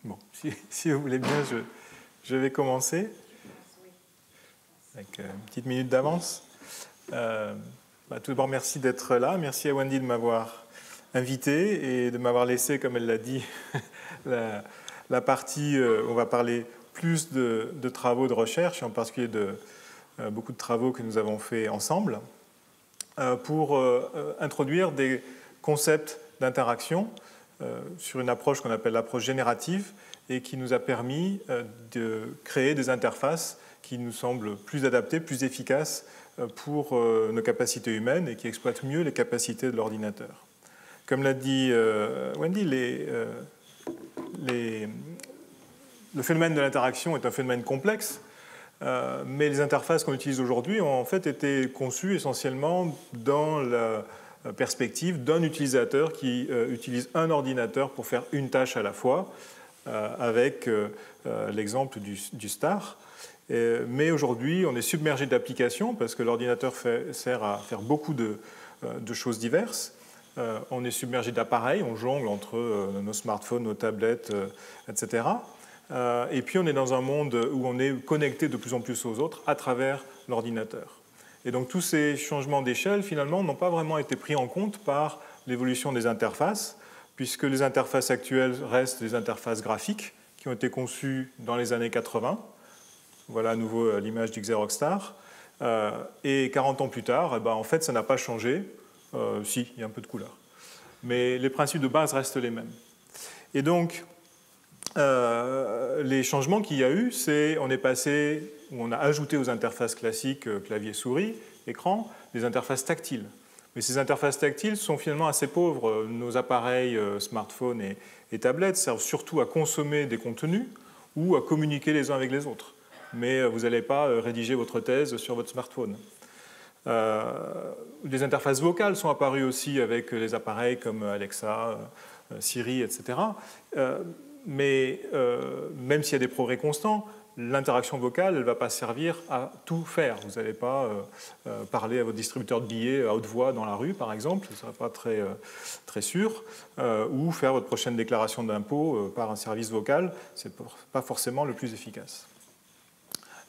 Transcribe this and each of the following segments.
Bon, si vous voulez bien, je vais commencer avec une petite minute d'avance. Tout d'abord, merci d'être là. Merci à Wendy de m'avoir invité et de m'avoir laissé, comme elle l'a dit, la partie où on va parler plus de travaux de recherche, en particulier de beaucoup de travaux que nous avons faits ensemble, pour introduire des concepts d'interaction sur une approche qu'on appelle l'approche générative et qui nous a permis de créer des interfaces qui nous semblent plus adaptées, plus efficaces pour nos capacités humaines et qui exploitent mieux les capacités de l'ordinateur. Comme l'a dit Wendy, le phénomène de l'interaction est un phénomène complexe, mais les interfaces qu'on utilise aujourd'hui ont en fait été conçues essentiellement dans la perspective d'un utilisateur qui utilise un ordinateur pour faire une tâche à la fois, avec l'exemple du star. Mais aujourd'hui, on est submergé d'applications parce que l'ordinateur sert à faire beaucoup de choses diverses. On est submergé d'appareils, on jongle entre nos smartphones, nos tablettes, etc. Et puis on est dans un monde où on est connecté de plus en plus aux autres à travers l'ordinateur. Et donc tous ces changements d'échelle, finalement, n'ont pas vraiment été pris en compte par l'évolution des interfaces, puisque les interfaces actuelles restent des interfaces graphiques qui ont été conçues dans les années 80. Voilà à nouveau l'image du Xerox Star. Et 40 ans plus tard, en fait, ça n'a pas changé. Si, il y a un peu de couleur. Mais les principes de base restent les mêmes. Et donc, les changements qu'il y a eu, c'est on est passé, on a ajouté aux interfaces classiques clavier-souris, écran, des interfaces tactiles. Mais ces interfaces tactiles sont finalement assez pauvres. Nos appareils smartphones et tablettes servent surtout à consommer des contenus ou à communiquer les uns avec les autres. Mais vous n'allez pas rédiger votre thèse sur votre smartphone. Des interfaces vocales sont apparues aussi avec les appareils comme Alexa, Siri, etc. Mais même s'il y a des progrès constants, l'interaction vocale, elle ne va pas servir à tout faire. Vous n'allez pas parler à votre distributeur de billets à haute voix dans la rue, par exemple, ce ne sera pas très sûr, ou faire votre prochaine déclaration d'impôt par un service vocal, ce n'est pas forcément le plus efficace.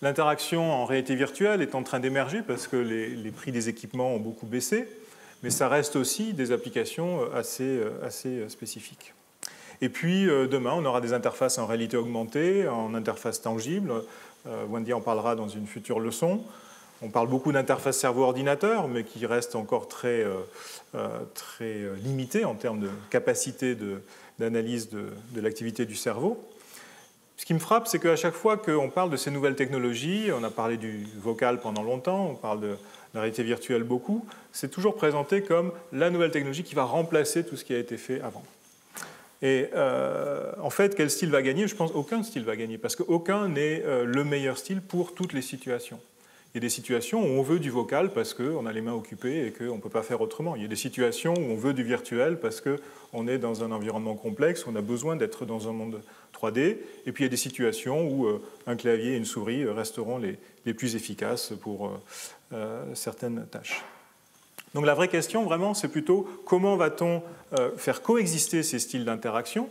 L'interaction en réalité virtuelle est en train d'émerger parce que les prix des équipements ont beaucoup baissé, mais ça reste aussi des applications assez spécifiques. Et puis demain, on aura des interfaces en réalité augmentée, en interface tangible. Wendy en parlera dans une future leçon. On parle beaucoup d'interface cerveau-ordinateur, mais qui reste encore très limitée en termes de capacité d'analyse de l'activité du cerveau. Ce qui me frappe, c'est qu'à chaque fois qu'on parle de ces nouvelles technologies, on a parlé du vocal pendant longtemps, on parle de la réalité virtuelle beaucoup, c'est toujours présenté comme la nouvelle technologie qui va remplacer tout ce qui a été fait avant. Et en fait, quel style va gagner? Je pense qu'aucun style va gagner, parce qu'aucun n'est le meilleur style pour toutes les situations. Il y a des situations où on veut du vocal parce qu'on a les mains occupées et qu'on ne peut pas faire autrement. Il y a des situations où on veut du virtuel parce qu'on est dans un environnement complexe, où on a besoin d'être dans un monde 3D. Et puis il y a des situations où un clavier et une souris resteront les plus efficaces pour certaines tâches. Donc la vraie question, vraiment, c'est plutôt comment va-t-on faire coexister ces styles d'interaction,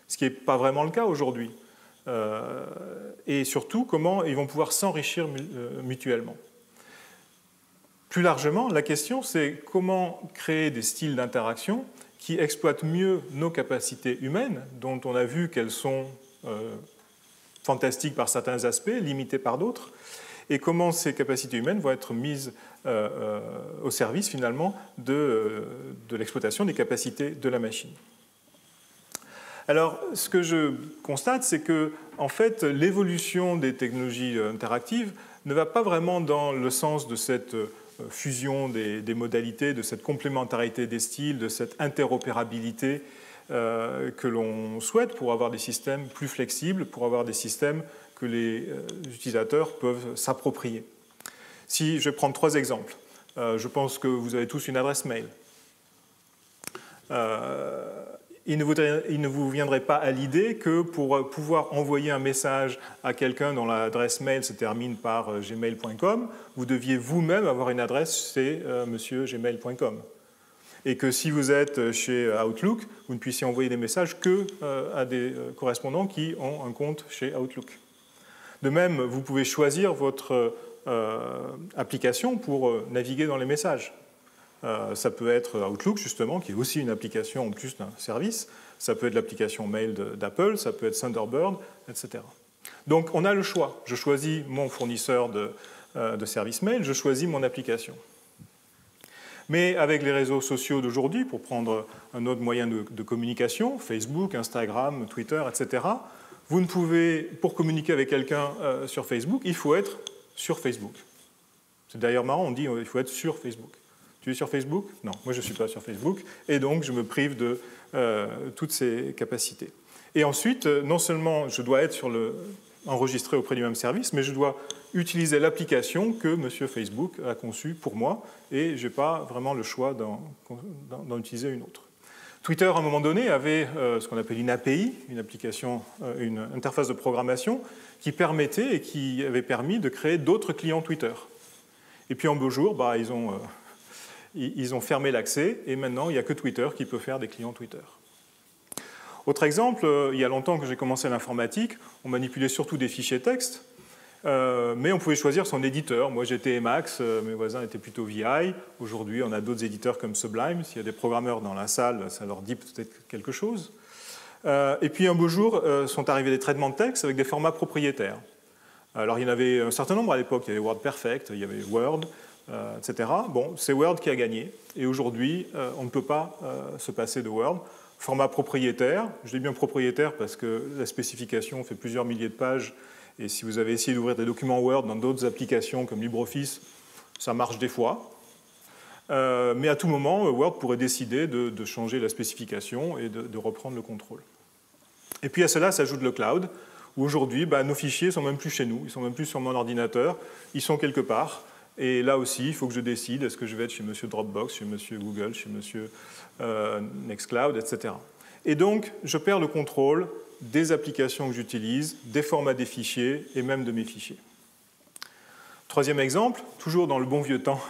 ce qui n'est pas vraiment le cas aujourd'hui. Et surtout, comment ils vont pouvoir s'enrichir mutuellement. Plus largement, la question, c'est comment créer des styles d'interaction qui exploitent mieux nos capacités humaines, dont on a vu qu'elles sont fantastiques par certains aspects, limitées par d'autres, et comment ces capacités humaines vont être mises au service, finalement, de l'exploitation des capacités de la machine. Alors, ce que je constate, c'est que, en fait, l'évolution des technologies interactives ne va pas vraiment dans le sens de cette fusion des modalités, de cette complémentarité des styles, de cette interopérabilité que l'on souhaite pour avoir des systèmes plus flexibles, pour avoir des systèmes que les utilisateurs peuvent s'approprier. Si je vais prendre 3 exemples, je pense que vous avez tous une adresse mail. Il ne vous viendrait pas à l'idée que pour pouvoir envoyer un message à quelqu'un dont l'adresse mail se termine par gmail.com, vous deviez vous-même avoir une adresse, c'est monsieur gmail.com. et que si vous êtes chez Outlook, vous ne puissiez envoyer des messages que à des correspondants qui ont un compte chez Outlook. De même, vous pouvez choisir votre application pour naviguer dans les messages. Ça peut être Outlook, justement, qui est aussi une application en plus d'un service. Ça peut être l'application mail d'Apple, ça peut être Thunderbird, etc. Donc, on a le choix. Je choisis mon fournisseur de service mail, je choisis mon application. Mais avec les réseaux sociaux d'aujourd'hui, pour prendre un autre moyen de communication, Facebook, Instagram, Twitter, etc., vous ne pouvez, pour communiquer avec quelqu'un sur Facebook, il faut être sur Facebook. C'est d'ailleurs marrant, on dit qu'il faut être sur Facebook. Tu es sur Facebook? Non, moi je ne suis pas sur Facebook, et donc je me prive de toutes ces capacités. Et ensuite, non seulement je dois être enregistré auprès du même service, mais je dois utiliser l'application que M. Facebook a conçue pour moi, et je n'ai pas vraiment le choix d'en utiliser une autre. Twitter, à un moment donné, avait ce qu'on appelle une API, une interface de programmation, qui permettait et qui avait permis de créer d'autres clients Twitter. Et puis un beau jour, ils ont fermé l'accès, et maintenant, il n'y a que Twitter qui peut faire des clients Twitter. Autre exemple, il y a longtemps que j'ai commencé l'informatique, on manipulait surtout des fichiers texte, mais on pouvait choisir son éditeur. Moi, j'étais Emacs, mes voisins étaient plutôt VI. Aujourd'hui, on a d'autres éditeurs comme Sublime. S'il y a des programmeurs dans la salle, ça leur dit peut-être quelque chose. Et puis, un beau jour, sont arrivés des traitements de texte avec des formats propriétaires. Alors, il y en avait un certain nombre à l'époque. Il y avait WordPerfect, il y avait Word, etc. Bon, c'est Word qui a gagné. Et aujourd'hui, on ne peut pas se passer de Word. Format propriétaire, je dis bien propriétaire parce que la spécification fait plusieurs milliers de pages, et si vous avez essayé d'ouvrir des documents Word dans d'autres applications comme LibreOffice, ça marche des fois. Mais à tout moment, Word pourrait décider de changer la spécification et de reprendre le contrôle. Et puis à cela s'ajoute le cloud, où aujourd'hui, nos fichiers ne sont même plus chez nous, ils ne sont même plus sur mon ordinateur, ils sont quelque part. Et là aussi, il faut que je décide, est-ce que je vais être chez M. Dropbox, chez M. Google, chez M. Nextcloud, etc. Et donc, je perds le contrôle des applications que j'utilise, des formats des fichiers et même de mes fichiers. Troisième exemple, toujours dans le bon vieux temps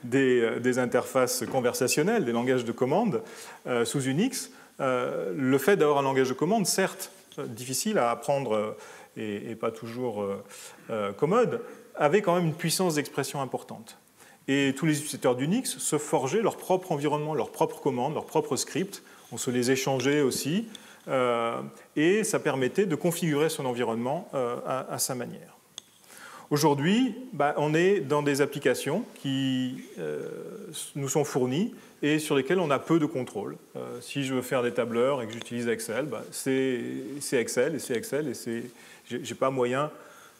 des interfaces conversationnelles, des langages de commande sous Unix, le fait d'avoir un langage de commande, certes difficile à apprendre et pas toujours commode, avait quand même une puissance d'expression importante. Et tous les utilisateurs d'Unix se forgeaient leur propre environnement, leurs propres commandes, leurs propres scripts. On se les échangeait aussi. Et ça permettait de configurer son environnement à sa manière. Aujourd'hui, on est dans des applications qui nous sont fournies et sur lesquelles on a peu de contrôle. Si je veux faire des tableurs et que j'utilise Excel, c'est Excel et c'est Excel et j'ai pas moyen.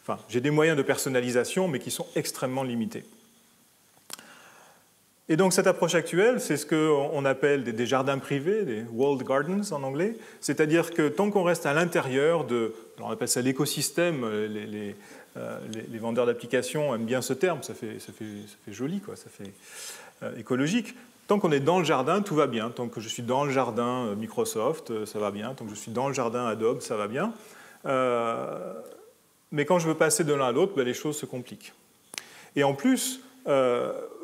Enfin, j'ai des moyens de personnalisation, mais qui sont extrêmement limités. Et donc cette approche actuelle, c'est ce qu'on appelle des jardins privés, des walled gardens en anglais, c'est-à-dire que tant qu'on reste à l'intérieur alors on appelle ça l'écosystème, les vendeurs d'applications aiment bien ce terme, ça fait joli, quoi, ça fait écologique. Tant qu'on est dans le jardin, tout va bien. Tant que je suis dans le jardin Microsoft, ça va bien. Tant que je suis dans le jardin Adobe, ça va bien. Mais quand je veux passer de l'un à l'autre, les choses se compliquent. Et en plus,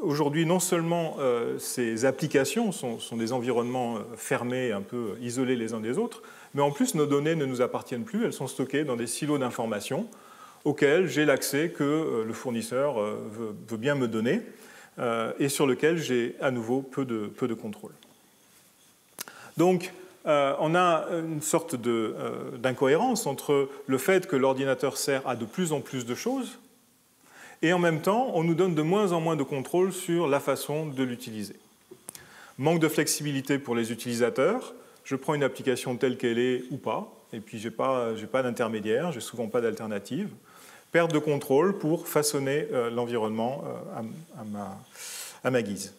aujourd'hui, non seulement ces applications sont des environnements fermés, un peu isolés les uns des autres, mais en plus, nos données ne nous appartiennent plus, elles sont stockées dans des silos d'informations auxquels j'ai l'accès que le fournisseur veut bien me donner et sur lequel j'ai à nouveau peu de contrôle. Donc, on a une sorte d'incohérence entre le fait que l'ordinateur sert à de plus en plus de choses et en même temps, on nous donne de moins en moins de contrôle sur la façon de l'utiliser. Manque de flexibilité pour les utilisateurs, je prends une application telle qu'elle est ou pas, et puis je n'ai pas d'intermédiaire, je n'ai souvent pas d'alternative. Perte de contrôle pour façonner l'environnement à ma guise.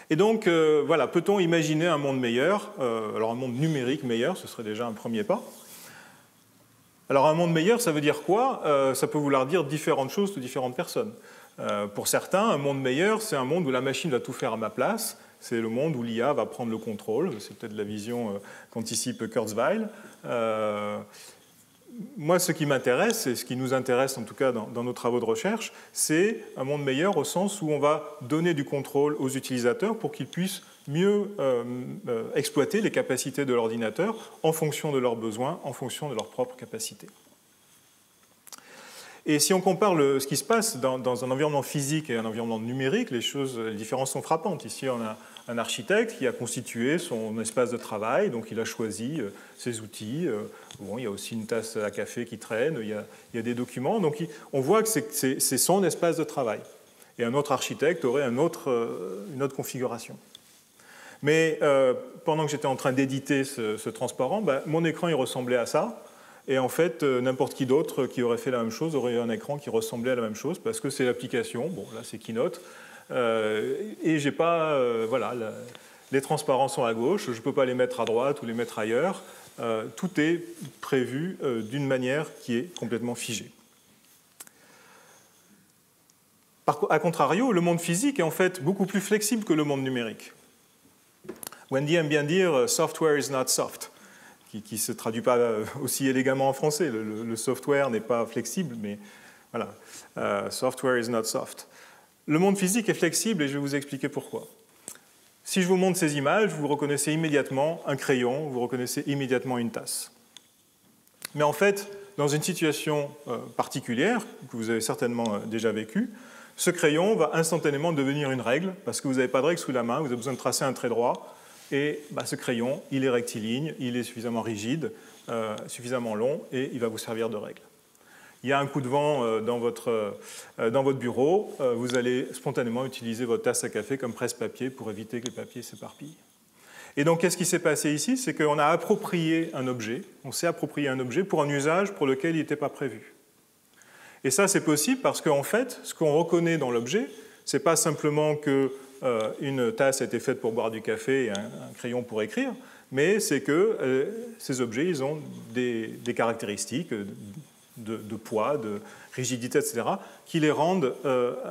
Et donc, voilà, peut-on imaginer un monde meilleur? Alors un monde numérique meilleur, ce serait déjà un premier pas. Alors un monde meilleur, ça veut dire quoi? Ça peut vouloir dire différentes choses pour différentes personnes. Pour certains, un monde meilleur, c'est un monde où la machine va tout faire à ma place. C'est le monde où l'IA va prendre le contrôle. C'est peut-être la vision qu'anticipe Kurzweil. moi, ce qui m'intéresse, et ce qui nous intéresse en tout cas dans nos travaux de recherche, c'est un monde meilleur au sens où on va donner du contrôle aux utilisateurs pour qu'ils puissent mieux exploiter les capacités de l'ordinateur en fonction de leurs besoins, en fonction de leurs propres capacités. Et si on compare ce qui se passe dans un environnement physique et un environnement numérique, les différences sont frappantes. Ici, on a un architecte qui a constitué son espace de travail, donc il a choisi ses outils. Bon, il y a aussi une tasse à café qui traîne, il y a des documents. Donc on voit que c'est son espace de travail. Et un autre architecte aurait une autre configuration. Mais pendant que j'étais en train d'éditer ce transparent, mon écran il ressemblait à ça. Et en fait, n'importe qui d'autre qui aurait fait la même chose aurait eu un écran qui ressemblait à la même chose parce que c'est l'application. Bon, là, c'est Keynote. Et j'ai pas. Voilà, les transparents sont à gauche, je ne peux pas les mettre à droite ou les mettre ailleurs. Tout est prévu d'une manière qui est complètement figée. A contrario, le monde physique est en fait beaucoup plus flexible que le monde numérique. Wendy aime bien dire « software is not soft », qui ne se traduit pas aussi élégamment en français. Le software n'est pas flexible, mais voilà, software is not soft. Le monde physique est flexible et je vais vous expliquer pourquoi. Si je vous montre ces images, vous reconnaissez immédiatement un crayon, vous reconnaissez immédiatement une tasse. Mais en fait, dans une situation particulière, que vous avez certainement déjà vécue, ce crayon va instantanément devenir une règle, parce que vous n'avez pas de règle sous la main, vous avez besoin de tracer un trait droit, et ce crayon, il est rectiligne, il est suffisamment rigide, suffisamment long, et il va vous servir de règle. Il y a un coup de vent dans votre bureau, vous allez spontanément utiliser votre tasse à café comme presse-papier pour éviter que le papier s'éparpille. Et donc, qu'est-ce qui s'est passé ici? C'est qu'on a approprié un objet, on s'est approprié un objet pour un usage pour lequel il n'était pas prévu. Et ça, c'est possible parce qu'en fait, ce qu'on reconnaît dans l'objet, ce n'est pas simplement qu'une tasse a été faite pour boire du café et un crayon pour écrire, mais c'est que ces objets, ils ont des caractéristiques de poids, de rigidité, etc., qui les rendent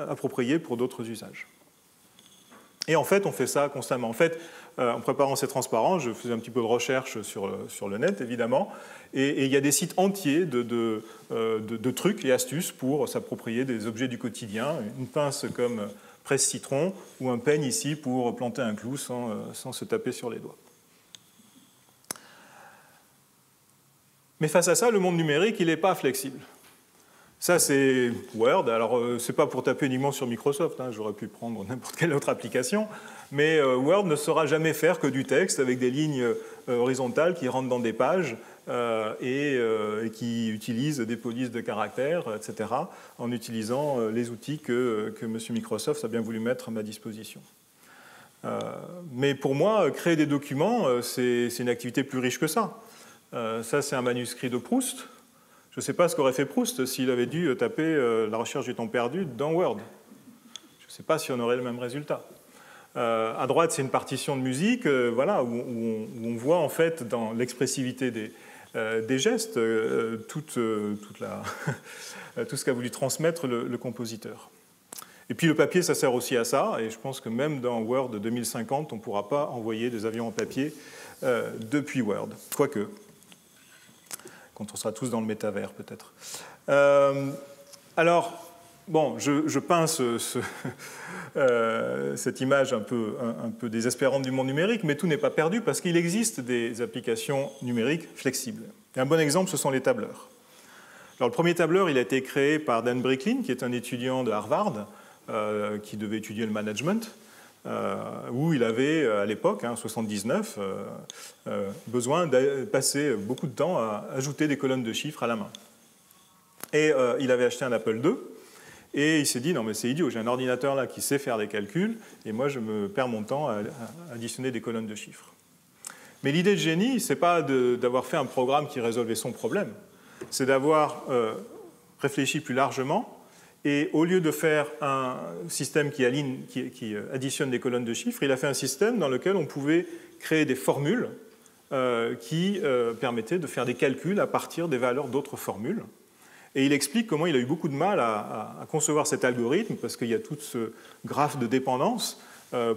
appropriés pour d'autres usages. Et en fait, on fait ça constamment. En fait, en préparant ces transparents, je faisais un petit peu de recherche sur le net, évidemment, et il y a des sites entiers de trucs et astuces pour s'approprier des objets du quotidien, une pince comme presse-citron ou un peigne ici pour planter un clou sans se taper sur les doigts. Mais face à ça, le monde numérique, il n'est pas flexible. Ça, c'est Word. Alors, ce n'est pas pour taper uniquement sur Microsoft, hein, j'aurais pu prendre n'importe quelle autre application, mais Word ne saura jamais faire que du texte avec des lignes horizontales qui rentrent dans des pages et qui utilisent des polices de caractères, etc., en utilisant les outils que M. Microsoft a bien voulu mettre à ma disposition. Mais pour moi, créer des documents, c'est une activité plus riche que ça. Ça, c'est un manuscrit de Proust. Je ne sais pas ce qu'aurait fait Proust s'il avait dû taper La recherche du temps perdu dans Word. Je ne sais pas si on aurait le même résultat. À droite, c'est une partition de musique voilà, où on voit en fait dans l'expressivité des gestes tout ce qu'a voulu transmettre le compositeur. Et puis le papier, ça sert aussi à ça, et je pense que même dans Word 2050, on ne pourra pas envoyer des avions en papier depuis Word, quoique. Quand on sera tous dans le métavers, peut-être. Alors, bon, je peins cette image un peu désespérante du monde numérique, mais tout n'est pas perdu parce qu'il existe des applications numériques flexibles. Et un bon exemple, ce sont les tableurs. Alors, le premier tableur, il a été créé par Dan Bricklin, qui est un étudiant de Harvard, qui devait étudier le management, où il avait, à l'époque, en 1979, besoin de passer beaucoup de temps à ajouter des colonnes de chiffres à la main. Et il avait acheté un Apple II, et il s'est dit, non mais c'est idiot, j'ai un ordinateur là qui sait faire des calculs, et moi je me perds mon temps à additionner des colonnes de chiffres. Mais l'idée de génie, ce n'est pas d'avoir fait un programme qui résolvait son problème, c'est d'avoir réfléchi plus largement. Et au lieu de faire un système qui additionne des colonnes de chiffres, il a fait un système dans lequel on pouvait créer des formules qui permettaient de faire des calculs à partir des valeurs d'autres formules. Et il explique comment il a eu beaucoup de mal à concevoir cet algorithme, parce qu'il y a tout ce graphe de dépendance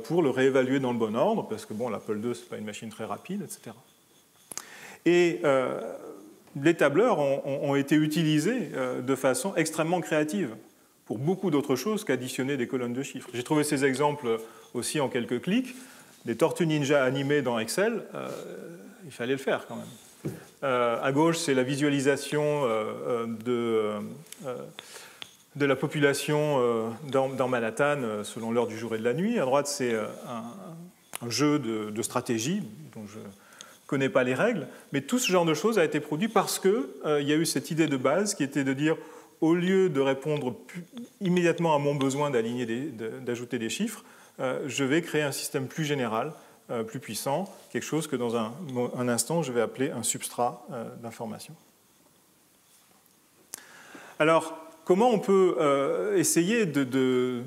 pour le réévaluer dans le bon ordre, parce que bon, l'Apple II, ce n'est pas une machine très rapide, etc. Et les tableurs ont été utilisés de façon extrêmement créative pour beaucoup d'autres choses qu'additionner des colonnes de chiffres. J'ai trouvé ces exemples aussi en quelques clics. Des tortues ninja animées dans Excel, il fallait le faire quand même. À gauche, c'est la visualisation de la population dans Manhattan selon l'heure du jour et de la nuit. À droite, c'est un jeu de stratégie dont je ne connais pas les règles. Mais tout ce genre de choses a été produit parce qu'il y a eu cette idée de base qui était de dire, au lieu de répondre immédiatement à mon besoin d'ajouter des chiffres, je vais créer un système plus général, plus puissant, quelque chose que dans un instant, je vais appeler un substrat d'information. Alors, comment on peut essayer de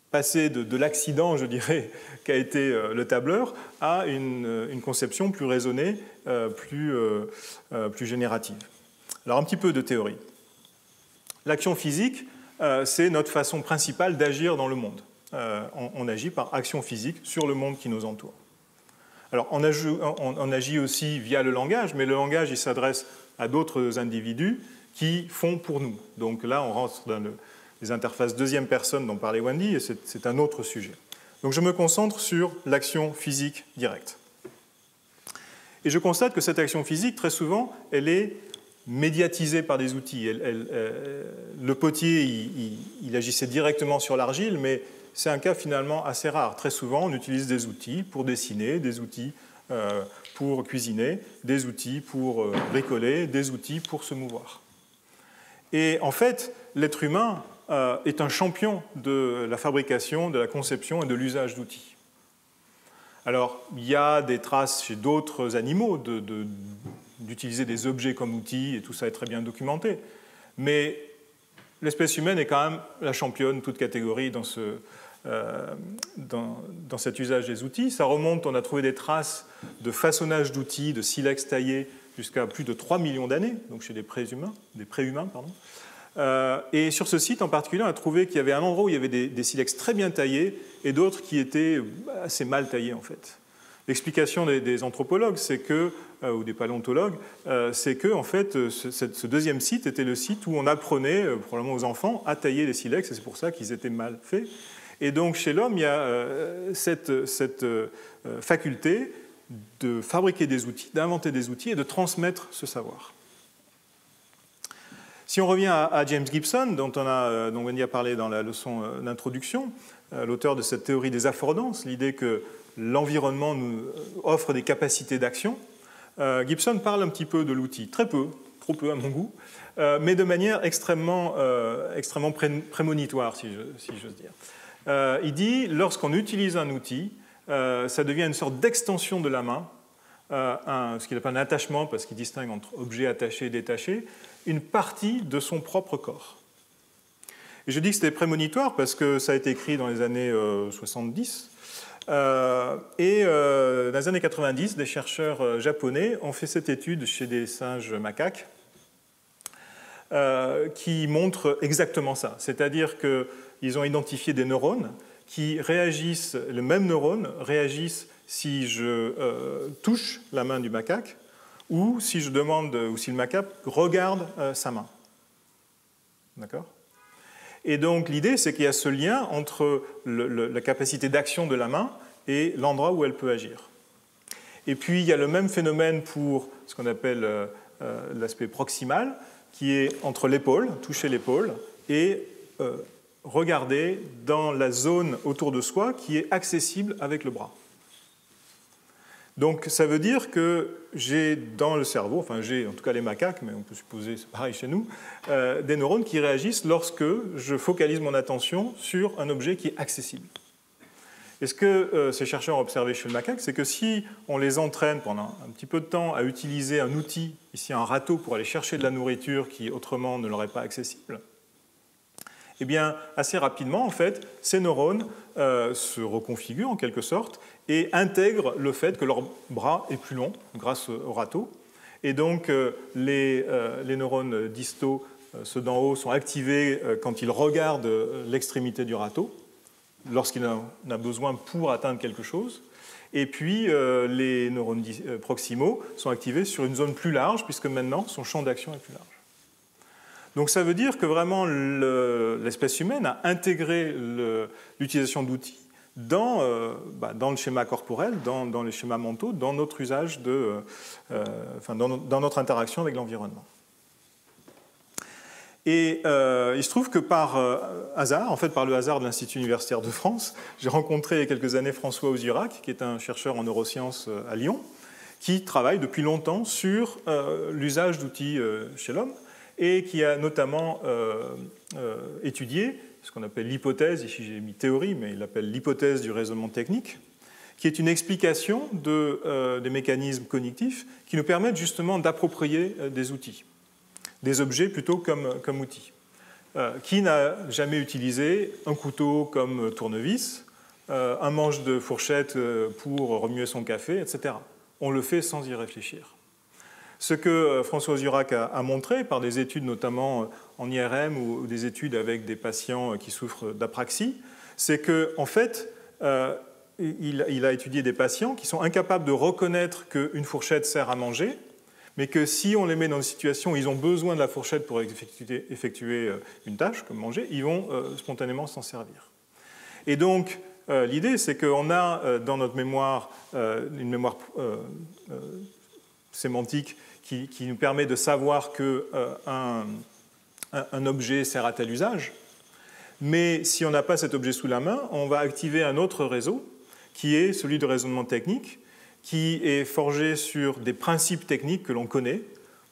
passer de l'accident, je dirais, qu'a été le tableur, à une conception plus raisonnée, plus générative? Alors, un petit peu de théorie. L'action physique, c'est notre façon principale d'agir dans le monde. On agit par action physique sur le monde qui nous entoure. Alors, on agit aussi via le langage, mais le langage, il s'adresse à d'autres individus qui font pour nous. Donc là, on rentre dans les interfaces deuxième personne dont parlait Wendy, et c'est un autre sujet. Donc je me concentre sur l'action physique directe. Et je constate que cette action physique, très souvent, elle est médiatisée par des outils. Le potier, il agissait directement sur l'argile, mais c'est un cas finalement assez rare. Très souvent, on utilise des outils pour dessiner, des outils pour cuisiner, des outils pour bricoler, des outils pour se mouvoir. Et en fait, l'être humain est un champion de la fabrication, de la conception et de l'usage d'outils. Alors, il y a des traces chez d'autres animaux d'utiliser des objets comme outils, et tout ça est très bien documenté. Mais l'espèce humaine est quand même la championne, toute catégorie, dans cet usage des outils. Ça remonte, on a trouvé des traces de façonnage d'outils, de silex taillés, jusqu'à plus de 3 millions d'années, donc chez des préhumains. Et sur ce site en particulier, on a trouvé qu'il y avait un endroit où il y avait des silex très bien taillés et d'autres qui étaient assez mal taillés en fait. L'explication des anthropologues, c'est que, ou des paléontologues, c'est que en fait, ce deuxième site était le site où on apprenait probablement aux enfants à tailler les silex, et c'est pour ça qu'ils étaient mal faits. Et donc chez l'homme, il y a cette faculté de fabriquer des outils, d'inventer des outils et de transmettre ce savoir. Si on revient à James Gibson, dont Wendy a parlé dans la leçon d'introduction, l'auteur de cette théorie des affordances, l'idée que l'environnement nous offre des capacités d'action, Gibson parle un petit peu de l'outil, très peu, trop peu à mon goût, mais de manière extrêmement prémonitoire, si j'ose dire. Il dit, lorsqu'on utilise un outil, ça devient une sorte d'extension de la main, ce qu'il appelle un attachement, parce qu'il distingue entre objet attaché et détaché, une partie de son propre corps. Et je dis que c'était prémonitoire parce que ça a été écrit dans les années 70. Dans les années 90, des chercheurs japonais ont fait cette étude chez des singes macaques qui montrent exactement ça. C'est-à-dire qu'ils ont identifié des neurones qui réagissent, le même neurone réagissent si je touche la main du macaque ou si je demande, ou si le macaque regarde sa main. D'accord ? Et donc l'idée, c'est qu'il y a ce lien entre la capacité d'action de la main et l'endroit où elle peut agir. Et puis il y a le même phénomène pour ce qu'on appelle l'aspect proximal, qui est entre l'épaule, toucher l'épaule, et regarder dans la zone autour de soi qui est accessible avec le bras. Donc ça veut dire que j'ai dans le cerveau, enfin j'ai en tout cas les macaques, mais on peut supposer c'est pareil chez nous, des neurones qui réagissent lorsque je focalise mon attention sur un objet qui est accessible. Et ce que ces chercheurs ont observé chez le macaque, c'est que si on les entraîne pendant un petit peu de temps à utiliser un outil, ici un râteau, pour aller chercher de la nourriture qui autrement ne leur est pas accessible, eh bien, assez rapidement, en fait, ces neurones se reconfigurent en quelque sorte et intègrent le fait que leur bras est plus long grâce au râteau. Et donc, les neurones distaux, ceux d'en haut, sont activés quand ils regardent l'extrémité du râteau, lorsqu'il en a besoin pour atteindre quelque chose. Et puis, les neurones proximaux sont activés sur une zone plus large, puisque maintenant, son champ d'action est plus large. Donc ça veut dire que vraiment l'espèce humaine a intégré l'utilisation d'outils dans le schéma corporel, dans les schémas mentaux, dans notre usage, dans notre interaction avec l'environnement. Et il se trouve que par hasard, en fait par le hasard de l'Institut universitaire de France, j'ai rencontré il y a quelques années François Ozurac, qui est un chercheur en neurosciences à Lyon, qui travaille depuis longtemps sur l'usage d'outils chez l'homme, et qui a notamment étudié ce qu'on appelle l'hypothèse, ici j'ai mis théorie, mais il l'appelle l'hypothèse du raisonnement technique, qui est une explication des mécanismes cognitifs qui nous permettent justement d'approprier des outils, des objets plutôt comme outils. Qui n'a jamais utilisé un couteau comme tournevis, un manche de fourchette pour remuer son café, etc. On le fait sans y réfléchir. Ce que François Ozurac a montré par des études notamment en IRM ou des études avec des patients qui souffrent d'apraxie, c'est qu'en fait, il a étudié des patients qui sont incapables de reconnaître qu'une fourchette sert à manger, mais que si on les met dans une situation où ils ont besoin de la fourchette pour effectuer une tâche, comme manger, ils vont spontanément s'en servir. Et donc, l'idée, c'est qu'on a dans notre mémoire une mémoire sémantique qui nous permet de savoir qu'un objet sert à tel usage, mais si on n'a pas cet objet sous la main, on va activer un autre réseau, qui est celui de raisonnement technique, qui est forgé sur des principes techniques que l'on connaît.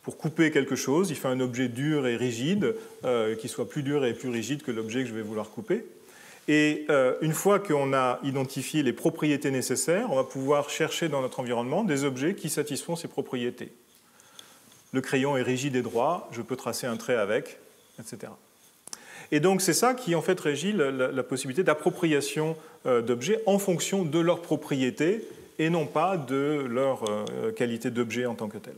Pour couper quelque chose, il faut un objet dur et rigide, qui soit plus dur et plus rigide que l'objet que je vais vouloir couper. Et une fois qu'on a identifié les propriétés nécessaires, on va pouvoir chercher dans notre environnement des objets qui satisfont ces propriétés. Le crayon est rigide et droit, je peux tracer un trait avec, etc. Et donc c'est ça qui en fait régit la possibilité d'appropriation d'objets en fonction de leurs propriétés et non pas de leur qualité d'objet en tant que tel.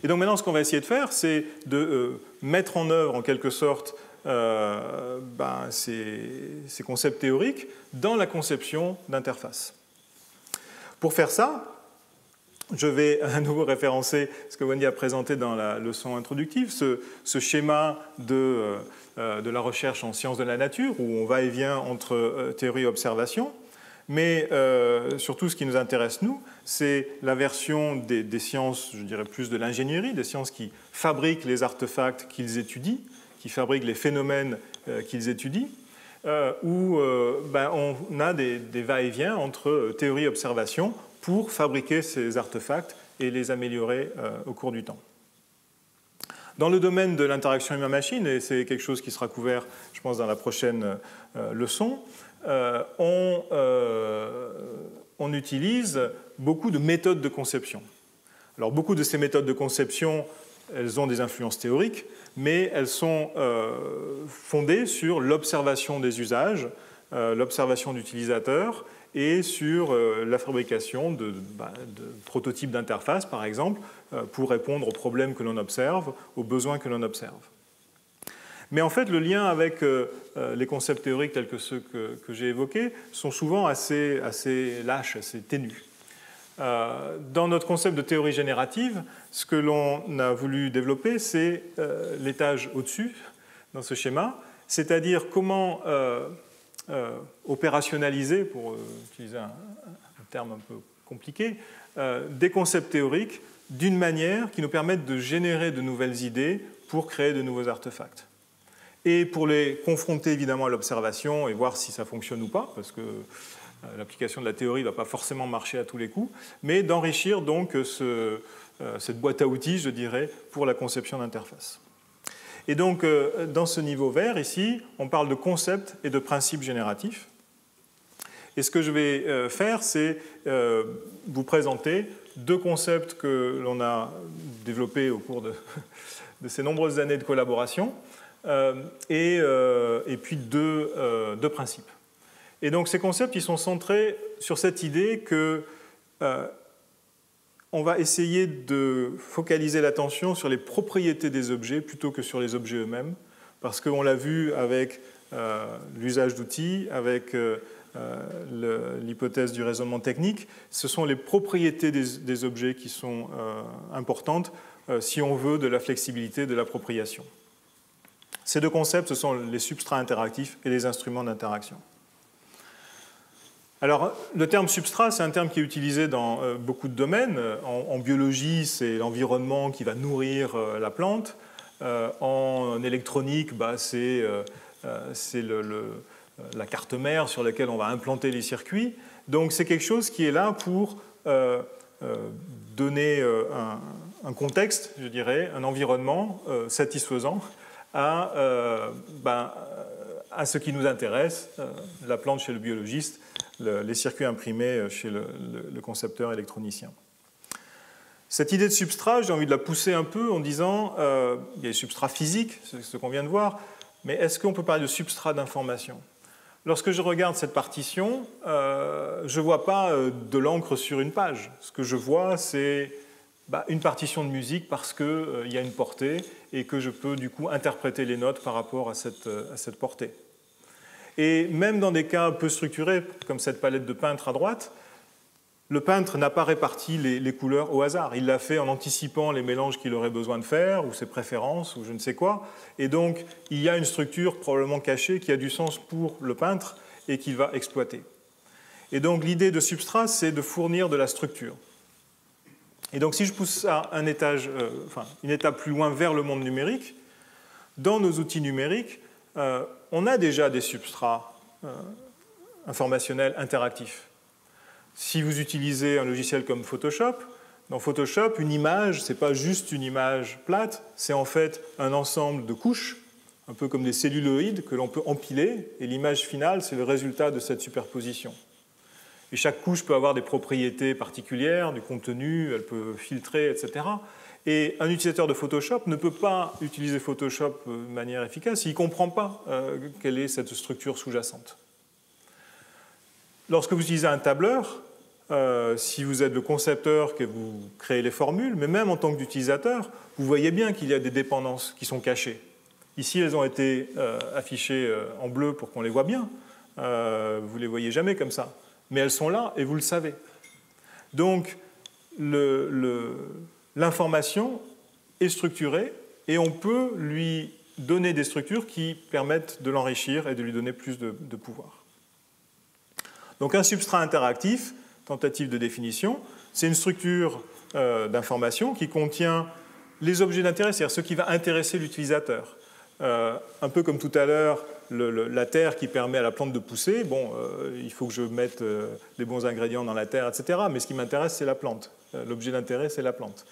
Et donc maintenant ce qu'on va essayer de faire, c'est de mettre en œuvre en quelque sorte ces concepts théoriques dans la conception d'interfaces. Pour faire ça, je vais à nouveau référencer ce que Wendy a présenté dans la leçon introductive, ce schéma de la recherche en sciences de la nature, où on va et vient entre théorie et observation. Mais surtout, ce qui nous intéresse, nous, c'est la version des sciences, je dirais plus de l'ingénierie, des sciences qui fabriquent les artefacts qu'ils étudient, qui fabriquent les phénomènes qu'ils étudient, où on a des va-et-vient entre théorie et observation pour fabriquer ces artefacts et les améliorer au cours du temps. Dans le domaine de l'interaction humain-machine, et c'est quelque chose qui sera couvert, je pense, dans la prochaine leçon, on utilise beaucoup de méthodes de conception. Alors, beaucoup de ces méthodes de conception, elles ont des influences théoriques, mais elles sont fondées sur l'observation des usages, l'observation d'utilisateurs, et sur la fabrication de prototypes d'interface, par exemple, pour répondre aux problèmes que l'on observe, aux besoins que l'on observe. Mais en fait, le lien avec les concepts théoriques tels que ceux que j'ai évoqués sont souvent assez lâches, assez ténus. Dans notre concept de théorie générative, ce que l'on a voulu développer, c'est l'étage au-dessus, dans ce schéma, c'est-à-dire comment opérationnaliser, pour utiliser un terme un peu compliqué, des concepts théoriques d'une manière qui nous permette de générer de nouvelles idées pour créer de nouveaux artefacts. Et pour les confronter évidemment à l'observation et voir si ça fonctionne ou pas, parce que l'application de la théorie ne va pas forcément marcher à tous les coups, mais d'enrichir donc cette boîte à outils, je dirais, pour la conception d'interfaces. Et donc, dans ce niveau vert, ici, on parle de concepts et de principes génératifs. Et ce que je vais faire, c'est vous présenter deux concepts que l'on a développés au cours de ces nombreuses années de collaboration, et puis deux principes. Et donc, ces concepts, ils sont centrés sur cette idée que on va essayer de focaliser l'attention sur les propriétés des objets plutôt que sur les objets eux-mêmes, parce qu'on l'a vu avec l'usage d'outils, avec l'hypothèse du raisonnement technique, ce sont les propriétés des objets qui sont importantes si on veut de la flexibilité de l'appropriation. Ces deux concepts, ce sont les substrats interactifs et les instruments d'interaction. Alors, le terme substrat, c'est un terme qui est utilisé dans beaucoup de domaines. En biologie, c'est l'environnement qui va nourrir la plante. En électronique, c'est la carte mère sur laquelle on va implanter les circuits. Donc, c'est quelque chose qui est là pour donner un contexte, je dirais, un environnement satisfaisant à ce qui nous intéresse, la plante chez le biologiste, les circuits imprimés chez le concepteur électronicien. Cette idée de substrat, j'ai envie de la pousser un peu en disant il y a les substrats physiques, c'est ce qu'on vient de voir, mais est-ce qu'on peut parler de substrat d'information? Lorsque je regarde cette partition, je ne vois pas de l'encre sur une page. Ce que je vois, c'est une partition de musique parce qu'il y a une portée et que je peux du coup interpréter les notes par rapport à cette portée. Et même dans des cas peu structurés, comme cette palette de peintre à droite, le peintre n'a pas réparti les couleurs au hasard. Il l'a fait en anticipant les mélanges qu'il aurait besoin de faire, ou ses préférences, ou je ne sais quoi. Et donc, il y a une structure probablement cachée qui a du sens pour le peintre et qu'il va exploiter. Et donc, l'idée de substrat, c'est de fournir de la structure. Et donc, si je pousse ça une étape plus loin vers le monde numérique, dans nos outils numériques, on a déjà des substrats informationnels interactifs. Si vous utilisez un logiciel comme Photoshop, dans Photoshop, une image, ce n'est pas juste une image plate, c'est en fait un ensemble de couches, un peu comme des celluloïdes que l'on peut empiler, et l'image finale, c'est le résultat de cette superposition. Et chaque couche peut avoir des propriétés particulières, du contenu, elle peut filtrer, etc. Et un utilisateur de Photoshop ne peut pas utiliser Photoshop de manière efficace s'il ne comprend pas quelle est cette structure sous-jacente. Lorsque vous utilisez un tableur, si vous êtes le concepteur, que vous créez les formules, mais même en tant qu'utilisateur, vous voyez bien qu'il y a des dépendances qui sont cachées. Ici, elles ont été affichées en bleu pour qu'on les voit bien. Vous ne les voyez jamais comme ça. Mais elles sont là et vous le savez. Donc, l'information est structurée et on peut lui donner des structures qui permettent de l'enrichir et de lui donner plus de pouvoir. Donc, un substrat interactif, tentative de définition, c'est une structure d'information qui contient les objets d'intérêt, c'est-à-dire ce qui va intéresser l'utilisateur. Un peu comme tout à l'heure, la terre qui permet à la plante de pousser, il faut que je mette les bons ingrédients dans la terre, etc. Mais ce qui m'intéresse, c'est la plante. L'objet d'intérêt, c'est la plante.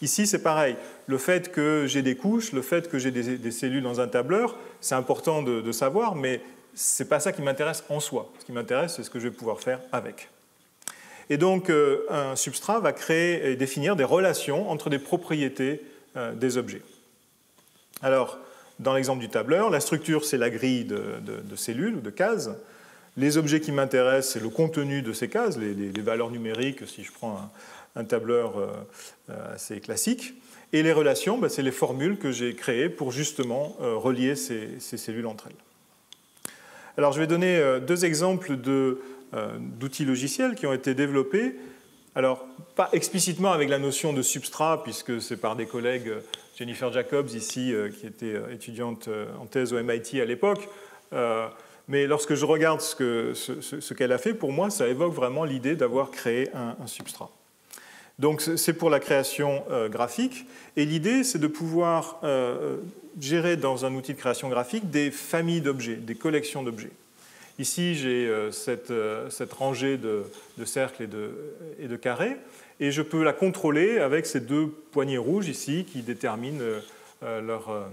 Ici, c'est pareil. Le fait que j'ai des couches, le fait que j'ai des cellules dans un tableur, c'est important de savoir, mais ce n'est pas ça qui m'intéresse en soi. Ce qui m'intéresse, c'est ce que je vais pouvoir faire avec. Et donc, un substrat va créer et définir des relations entre des propriétés des objets. Alors, dans l'exemple du tableur, la structure, c'est la grille de cellules ou de cases. Les objets qui m'intéressent, c'est le contenu de ces cases, les valeurs numériques, si je prends un tableur assez classique. Et les relations, c'est les formules que j'ai créées pour justement relier ces cellules entre elles. Alors, je vais donner deux exemples d'outils logiciels qui ont été développés. Alors, pas explicitement avec la notion de substrat, puisque c'est par des collègues, Jennifer Jacobs ici, qui était étudiante en thèse au MIT à l'époque, mais lorsque je regarde ce qu'elle a fait, pour moi, ça évoque vraiment l'idée d'avoir créé un substrat. Donc, c'est pour la création graphique, et l'idée, c'est de pouvoir gérer dans un outil de création graphique des familles d'objets, des collections d'objets. Ici, j'ai cette rangée de cercles et de carrés, et je peux la contrôler avec ces deux poignées rouges ici qui déterminent leur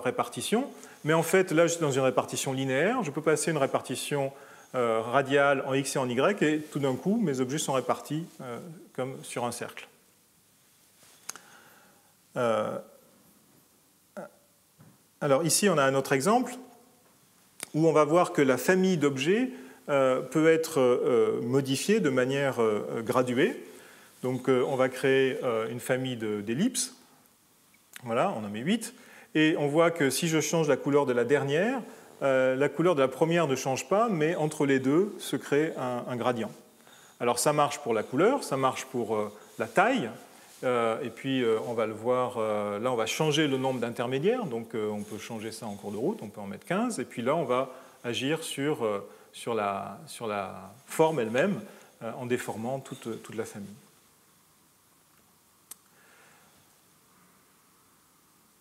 répartition. Mais en fait, là, je suis dans une répartition linéaire. Je peux passer une répartition radiale en X et en Y, et tout d'un coup, mes objets sont répartis comme sur un cercle. Alors ici, on a un autre exemple où on va voir que la famille d'objets peut être modifiée de manière graduée. Donc on va créer une famille d'ellipses. Voilà, on en met 8. Et on voit que si je change la couleur de la dernière, la couleur de la première ne change pas, mais entre les deux se crée un gradient. Alors ça marche pour la couleur, ça marche pour la taille, et puis on va le voir, là on va changer le nombre d'intermédiaires, donc on peut changer ça en cours de route, on peut en mettre 15, et puis là on va agir sur la forme elle-même en déformant toute la famille.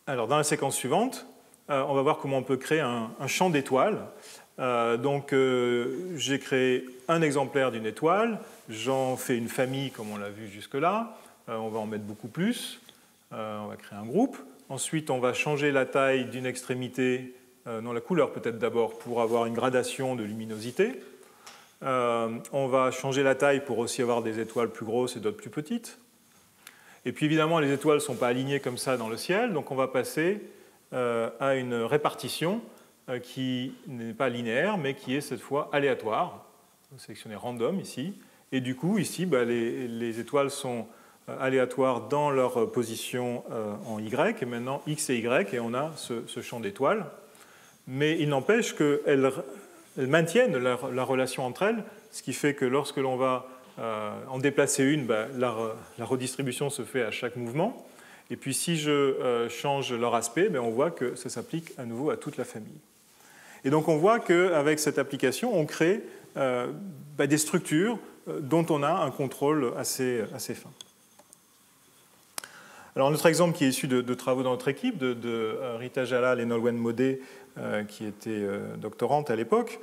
Alors dans la séquence suivante, on va voir comment on peut créer un champ d'étoiles. J'ai créé un exemplaire d'une étoile, j'en fais une famille comme on l'a vu jusque-là, on va en mettre beaucoup plus, on va créer un groupe, ensuite on va changer la taille d'une extrémité, non la couleur peut-être d'abord, pour avoir une gradation de luminosité, on va changer la taille pour aussi avoir des étoiles plus grosses et d'autres plus petites, et puis évidemment les étoiles ne sont pas alignées comme ça dans le ciel, donc on va passer à une répartition qui n'est pas linéaire, mais qui est cette fois aléatoire. On va sélectionner random ici. Et du coup, ici, les étoiles sont aléatoires dans leur position en Y, et maintenant X et Y, et on a ce champ d'étoiles. Mais il n'empêche qu'elles maintiennent la relation entre elles, ce qui fait que lorsque l'on va en déplacer une, la redistribution se fait à chaque mouvement. Et puis si je change leur aspect, on voit que ça s'applique à nouveau à toute la famille. Et donc on voit qu'avec cette application, on crée des structures dont on a un contrôle assez fin. Alors notre exemple qui est issu de travaux dans notre équipe, de Rita Jalal et Nolwenn Modé, qui étaient doctorantes à l'époque,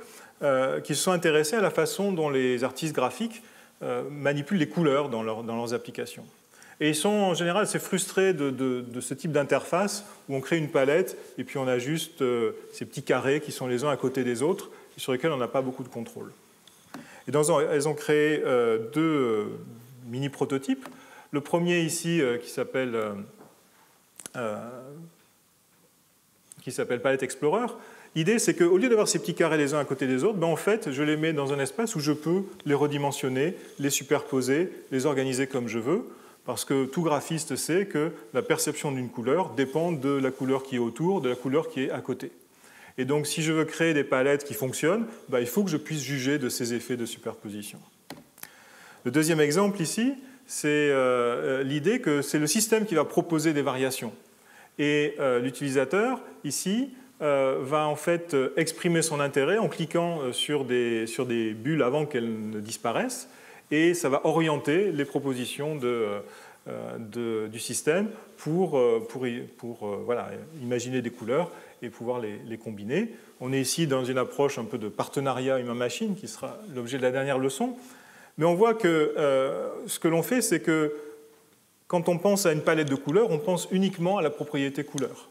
qui se sont intéressés à la façon dont les artistes graphiques manipulent les couleurs dans leurs applications. Et ils sont en général assez frustrés de ce type d'interface où on crée une palette et puis on a juste ces petits carrés qui sont les uns à côté des autres et sur lesquels on n'a pas beaucoup de contrôle. Et elles ont créé deux mini-prototypes. Le premier ici qui s'appelle Palette Explorer. L'idée, c'est qu'au lieu d'avoir ces petits carrés les uns à côté des autres, en fait, je les mets dans un espace où je peux les redimensionner, les superposer, les organiser comme je veux. Parce que tout graphiste sait que la perception d'une couleur dépend de la couleur qui est autour, de la couleur qui est à côté. Et donc, si je veux créer des palettes qui fonctionnent, il faut que je puisse juger de ces effets de superposition. Le deuxième exemple ici, c'est l'idée que c'est le système qui va proposer des variations. Et l'utilisateur, ici, va en fait exprimer son intérêt en cliquant sur des bulles avant qu'elles ne disparaissent. Et ça va orienter les propositions du système pour imaginer des couleurs et pouvoir les combiner. On est ici dans une approche un peu de partenariat humain-machine, qui sera l'objet de la dernière leçon. Mais on voit que ce que l'on fait, c'est que quand on pense à une palette de couleurs, on pense uniquement à la propriété couleur.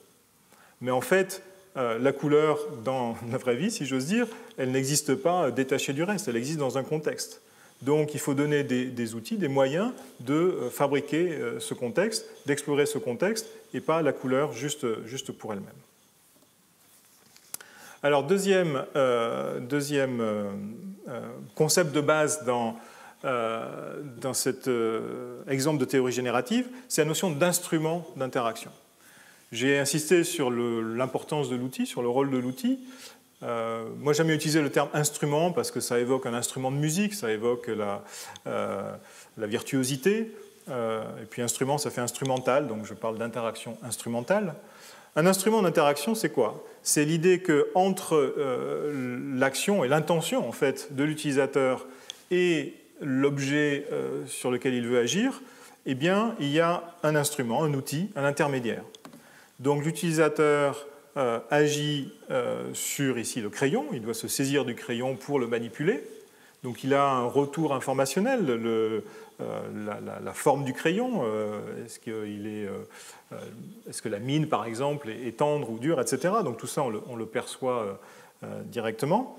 Mais en fait, la couleur, dans la vraie vie, si j'ose dire, elle n'existe pas détachée du reste, elle existe dans un contexte. Donc il faut donner des outils, des moyens de fabriquer ce contexte, d'explorer ce contexte, et pas la couleur juste pour elle-même. Alors deuxième concept de base dans cet exemple de théorie générative, c'est la notion d'instrument d'interaction. J'ai insisté sur l'importance de l'outil, sur le rôle de l'outil. Moi, j'aime utiliser le terme instrument parce que ça évoque un instrument de musique, ça évoque la virtuosité. Et puis instrument, ça fait instrumental, donc je parle d'interaction instrumentale. Un instrument d'interaction, c'est quoi? C'est l'idée qu'entre l'action et l'intention en fait, de l'utilisateur et l'objet sur lequel il veut agir, eh bien, il y a un instrument, un outil, un intermédiaire. Donc l'utilisateur agit sur ici le crayon, il doit se saisir du crayon pour le manipuler. Donc il a un retour informationnel, la forme du crayon, est-ce que la mine par exemple est tendre ou dure, etc. Donc tout ça on le perçoit directement.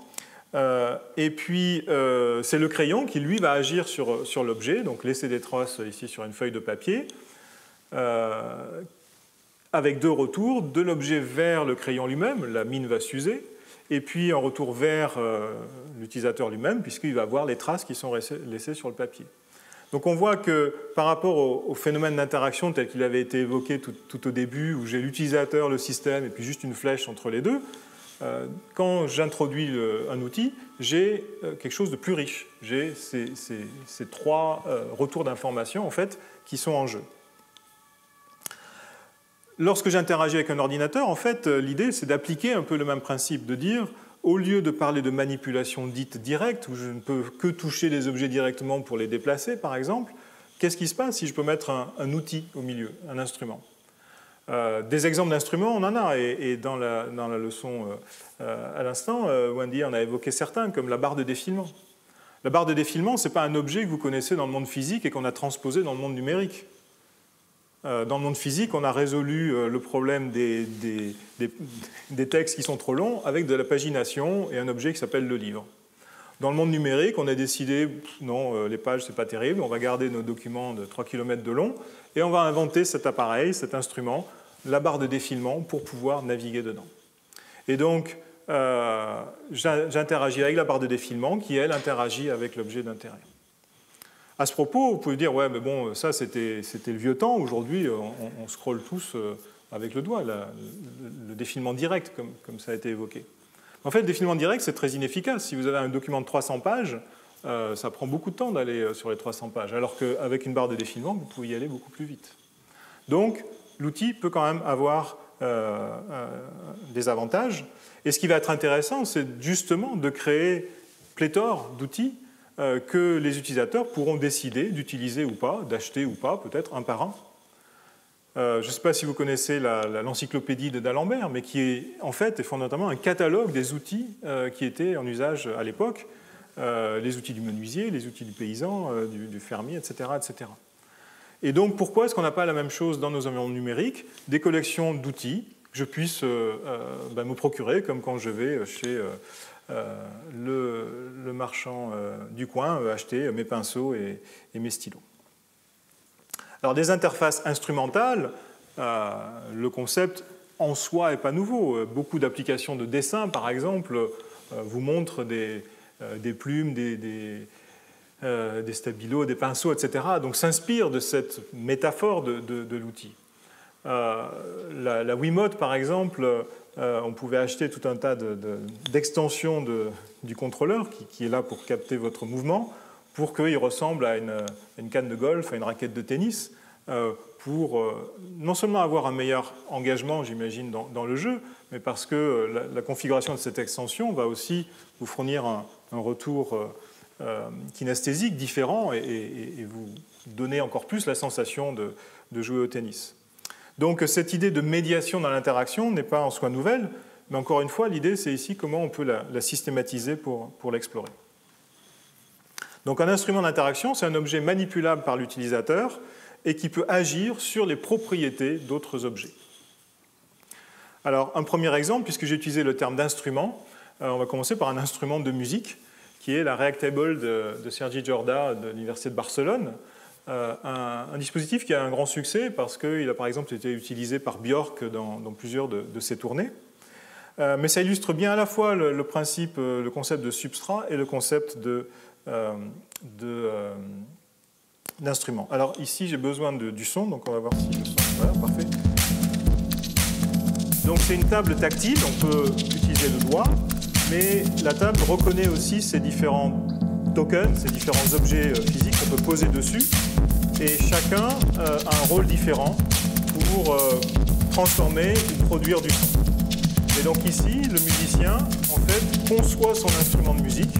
Et puis c'est le crayon qui lui va agir sur l'objet, donc laisser des traces ici sur une feuille de papier, avec deux retours, de l'objet vers le crayon lui-même, la mine va s'user, et puis en retour vers l'utilisateur lui-même, puisqu'il va voir les traces qui sont laissées sur le papier. Donc on voit que par rapport au phénomène d'interaction tel qu'il avait été évoqué tout au début, où j'ai l'utilisateur, le système, et puis juste une flèche entre les deux, quand j'introduis un outil, j'ai quelque chose de plus riche. J'ai ces trois retours d'informations en fait, qui sont en jeu. Lorsque j'interagis avec un ordinateur, en fait, l'idée, c'est d'appliquer un peu le même principe, de dire, au lieu de parler de manipulation dite directe, où je ne peux que toucher les objets directement pour les déplacer, par exemple, qu'est-ce qui se passe si je peux mettre un outil au milieu, un instrument? Des exemples d'instruments, on en a, et dans la leçon à l'instant, Wendy en a évoqué certains, comme la barre de défilement. La barre de défilement, ce n'est pas un objet que vous connaissez dans le monde physique et qu'on a transposé dans le monde numérique. Dans le monde physique, on a résolu le problème des textes qui sont trop longs avec de la pagination et un objet qui s'appelle le livre. Dans le monde numérique, on a décidé, non, les pages, ce n'est pas terrible, on va garder nos documents de 3 km de long et on va inventer cet appareil, cet instrument, la barre de défilement, pour pouvoir naviguer dedans. Et donc, j'interagis avec la barre de défilement qui, elle, interagit avec l'objet d'intérêt. À ce propos, vous pouvez dire, ouais, mais bon, ça c'était le vieux temps, aujourd'hui on scrolle tous avec le doigt, le défilement direct, comme ça a été évoqué. En fait, le défilement direct, c'est très inefficace. Si vous avez un document de 300 pages, ça prend beaucoup de temps d'aller sur les 300 pages, alors qu'avec une barre de défilement, vous pouvez y aller beaucoup plus vite. Donc, l'outil peut quand même avoir des avantages. Et ce qui va être intéressant, c'est justement de créer pléthore d'outils que les utilisateurs pourront décider d'utiliser ou pas, d'acheter ou pas, peut-être un par un. Je ne sais pas si vous connaissez l'encyclopédie de d'Alembert, mais qui est en fait est fondamentalement un catalogue des outils qui étaient en usage à l'époque, les outils du menuisier, les outils du paysan, du fermier, etc., etc. Et donc pourquoi est-ce qu'on n'a pas la même chose dans nos environnements numériques, des collections d'outils que je puisse me procurer, comme quand je vais chez le marchand du coin acheter mes pinceaux et mes stylos. Alors des interfaces instrumentales, le concept en soi n'est pas nouveau. Beaucoup d'applications de dessin, par exemple, vous montrent des plumes, des stabilos, des pinceaux, etc. Donc s'inspirent de cette métaphore de l'outil. La Wiimote, par exemple, on pouvait acheter tout un tas d'extensions du contrôleur qui est là pour capter votre mouvement, pour qu'il ressemble à une canne de golf, à une raquette de tennis, pour non seulement avoir un meilleur engagement, j'imagine, dans le jeu, mais parce que la configuration de cette extension va aussi vous fournir un retour kinesthésique différent et vous donner encore plus la sensation de jouer au tennis. Donc cette idée de médiation dans l'interaction n'est pas en soi nouvelle, mais encore une fois, l'idée c'est ici comment on peut la systématiser pour l'explorer. Donc un instrument d'interaction, c'est un objet manipulable par l'utilisateur et qui peut agir sur les propriétés d'autres objets. Alors un premier exemple, puisque j'ai utilisé le terme d'instrument, on va commencer par un instrument de musique, qui est la Reactable de Sergi Jorda de l'Université de Barcelone. Un dispositif qui a un grand succès parce qu'il a par exemple été utilisé par Björk dans plusieurs de ses tournées. Mais ça illustre bien à la fois le principe, le concept de substrat et le concept d'instrument. Alors ici j'ai besoin du son, donc on va voir si le son... Voilà, parfait. Donc c'est une table tactile, on peut utiliser le doigt, mais la table reconnaît aussi ces différents tokens, ces différents objets physiques qu'on peut poser dessus, et chacun a un rôle différent pour transformer ou produire du son. Et donc ici, le musicien, en fait, conçoit son instrument de musique.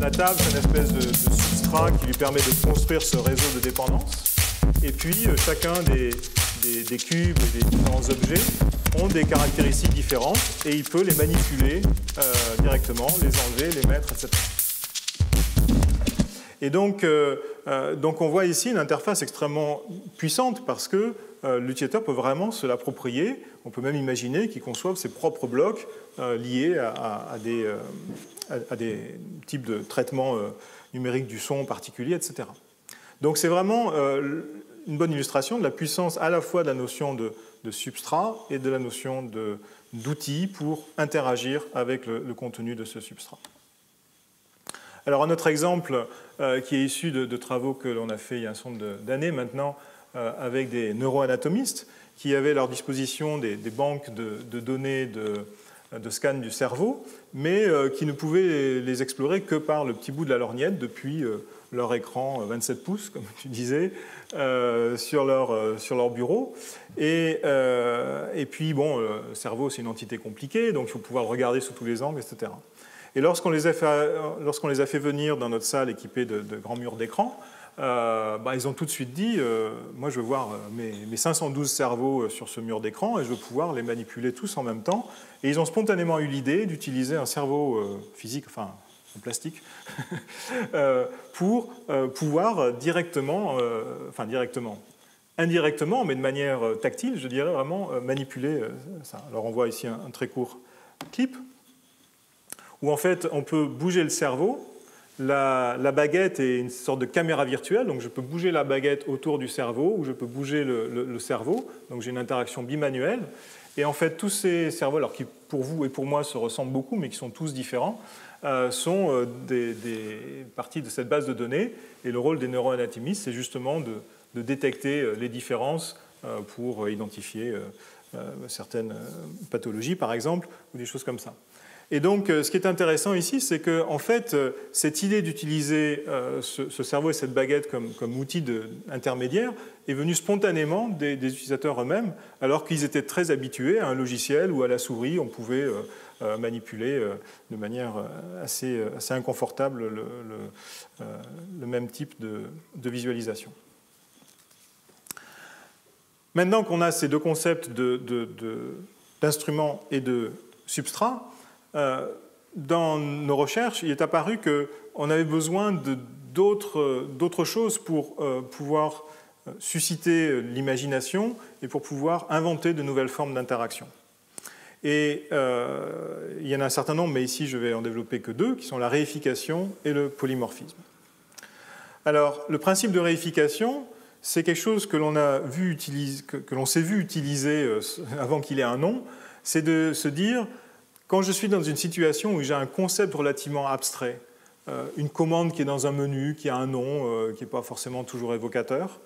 La table, c'est une espèce de substrat qui lui permet de construire ce réseau de dépendance. Et puis, chacun des cubes et des différents objets ont des caractéristiques différentes et il peut les manipuler directement, les enlever, les mettre, etc. Et donc on voit ici une interface extrêmement puissante parce que l'utilisateur peut vraiment se l'approprier. On peut même imaginer qu'il conçoive ses propres blocs liés à des types de traitements numériques du son particuliers, etc. Donc c'est vraiment une bonne illustration de la puissance à la fois de la notion de substrat et de la notion d'outil pour interagir avec le contenu de ce substrat. Alors un autre exemple qui est issu de travaux que l'on a fait il y a un certain nombre d'années maintenant avec des neuroanatomistes qui avaient à leur disposition des banques de données de scan du cerveau, mais qui ne pouvaient les explorer que par le petit bout de la lorgnette depuis leur écran 27 pouces, comme tu disais, sur leur bureau. Et puis, bon, le cerveau, c'est une entité compliquée, donc il faut pouvoir le regarder sous tous les angles, etc. Et lorsqu'on les a fait venir dans notre salle équipée de grands murs d'écran, ils ont tout de suite dit moi je veux voir mes 512 cerveaux sur ce mur d'écran et je veux pouvoir les manipuler tous en même temps. Et ils ont spontanément eu l'idée d'utiliser un cerveau physique, enfin en plastique, pour pouvoir indirectement, mais de manière tactile, je dirais vraiment manipuler ça. Alors on voit ici un très court clip où en fait on peut bouger le cerveau. La baguette est une sorte de caméra virtuelle, donc je peux bouger la baguette autour du cerveau ou je peux bouger le cerveau, donc j'ai une interaction bimanuelle. Et en fait, tous ces cerveaux, alors qui pour vous et pour moi se ressemblent beaucoup, mais qui sont tous différents, sont des parties de cette base de données. Et le rôle des neuroanatomistes, c'est justement de détecter les différences pour identifier certaines pathologies, par exemple, ou des choses comme ça. Et donc, ce qui est intéressant ici, c'est que, en fait, cette idée d'utiliser ce cerveau et cette baguette comme outil intermédiaire est venue spontanément des utilisateurs eux-mêmes, alors qu'ils étaient très habitués à un logiciel ou à la souris, on pouvait manipuler de manière assez inconfortable le même type de visualisation. Maintenant qu'on a ces deux concepts d'instruments et de substrats, dans nos recherches, il est apparu qu'on avait besoin d'autres choses pour pouvoir susciter l'imagination et pour pouvoir inventer de nouvelles formes d'interaction. Et il y en a un certain nombre, mais ici je vais en développer que deux, qui sont la réification et le polymorphisme. Alors, le principe de réification, c'est quelque chose que l'on s'est vu utiliser avant qu'il ait un nom, c'est de se dire, quand je suis dans une situation où j'ai un concept relativement abstrait, une commande qui est dans un menu, qui a un nom, qui n'est pas forcément toujours évocateur,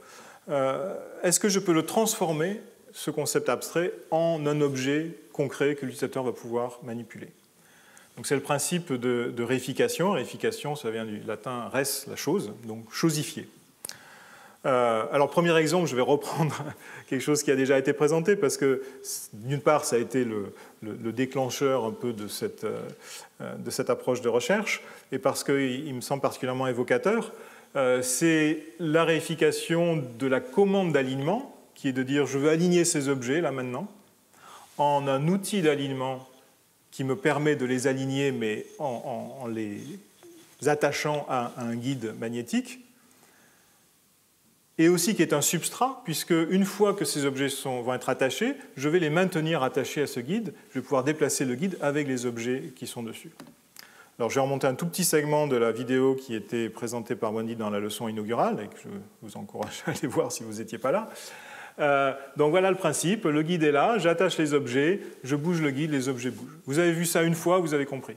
est-ce que je peux le transformer, ce concept abstrait, en un objet concret que l'utilisateur va pouvoir manipuler? Donc c'est le principe de réification. Réification, ça vient du latin res, la chose, donc chosifier. Alors, premier exemple, je vais reprendre quelque chose qui a déjà été présenté, parce que, d'une part, ça a été le déclencheur un peu de cette approche de recherche, et parce qu'il me semble particulièrement évocateur, c'est la réification de la commande d'alignement, qui est de dire je veux aligner ces objets, là maintenant, en un outil d'alignement qui me permet de les aligner, mais en les attachant à un guide magnétique, et aussi qui est un substrat, puisque une fois que ces objets vont être attachés, je vais les maintenir attachés à ce guide, je vais pouvoir déplacer le guide avec les objets qui sont dessus. Alors je vais remonter un tout petit segment de la vidéo qui était présentée par Wendy dans la leçon inaugurale, et que je vous encourage à aller voir si vous n'étiez pas là. Donc voilà le principe, le guide est là, j'attache les objets, je bouge le guide, les objets bougent. Vous avez vu ça une fois, vous avez compris.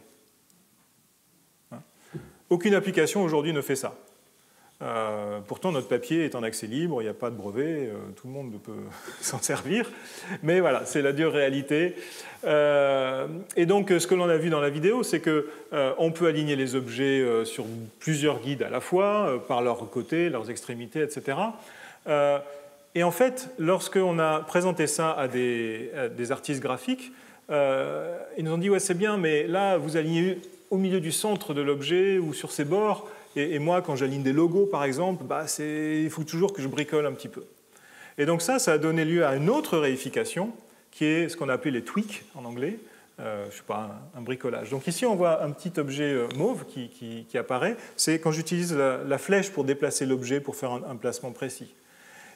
Aucune application aujourd'hui ne fait ça. Pourtant, notre papier est en accès libre, il n'y a pas de brevet, tout le monde peut s'en servir. Mais voilà, c'est la dure réalité. Et donc, ce que l'on a vu dans la vidéo, c'est qu'on peut aligner les objets sur plusieurs guides à la fois, par leurs côtés, leurs extrémités, etc. Et en fait, lorsqu'on a présenté ça à des artistes graphiques, ils nous ont dit « ouais, c'est bien, mais là, vous alignez au milieu du centre de l'objet ou sur ses bords. Et moi, quand j'aligne des logos, par exemple, il faut toujours que je bricole un petit peu. » Et donc ça a donné lieu à une autre réification, qui est ce qu'on a appelé les tweaks en anglais, je ne sais pas, un bricolage. Donc ici, on voit un petit objet mauve qui apparaît. C'est quand j'utilise la flèche pour déplacer l'objet pour faire un placement précis.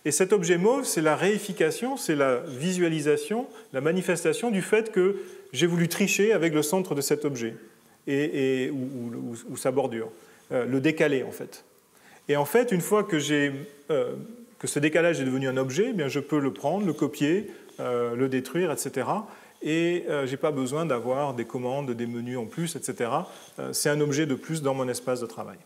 Et cet objet mauve, c'est la réification, c'est la visualisation, la manifestation du fait que j'ai voulu tricher avec le centre de cet objet ou sa bordure. Le décaler, en fait. Et en fait, une fois que ce décalage est devenu un objet, eh bien, je peux le prendre, le copier, le détruire, etc. Et je n'ai pas besoin d'avoir des commandes, des menus en plus, etc. C'est un objet de plus dans mon espace de travail.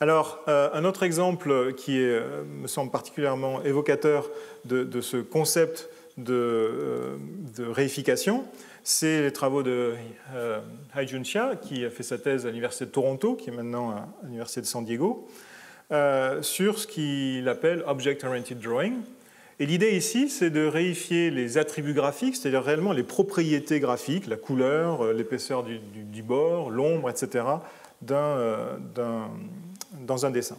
Alors, un autre exemple qui me semble particulièrement évocateur de ce concept réification, c'est les travaux de Haijun Chia, qui a fait sa thèse à l'Université de Toronto, qui est maintenant à l'Université de San Diego, sur ce qu'il appelle Object Oriented Drawing. Et l'idée ici, c'est de réifier les attributs graphiques, c'est-à-dire réellement les propriétés graphiques, la couleur, l'épaisseur du bord, l'ombre, etc., dans un dessin.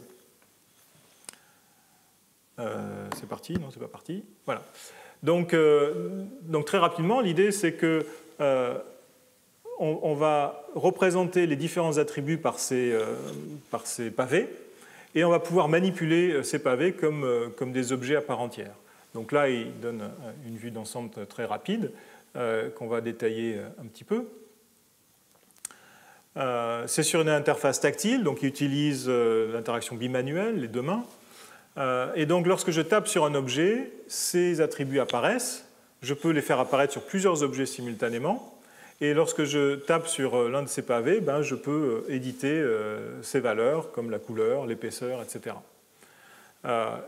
C'est parti? Non, c'est pas parti. Voilà. Donc très rapidement, l'idée, c'est que on va représenter les différents attributs par ces pavés, et on va pouvoir manipuler ces pavés comme des objets à part entière. Donc là, il donne une vue d'ensemble très rapide qu'on va détailler un petit peu. C'est sur une interface tactile, donc il utilise l'interaction bimanuelle, les deux mains. Et donc lorsque je tape sur un objet, ces attributs apparaissent. Je peux les faire apparaître sur plusieurs objets simultanément. Et lorsque je tape sur l'un de ces pavés, je peux éditer ces valeurs, comme la couleur, l'épaisseur, etc.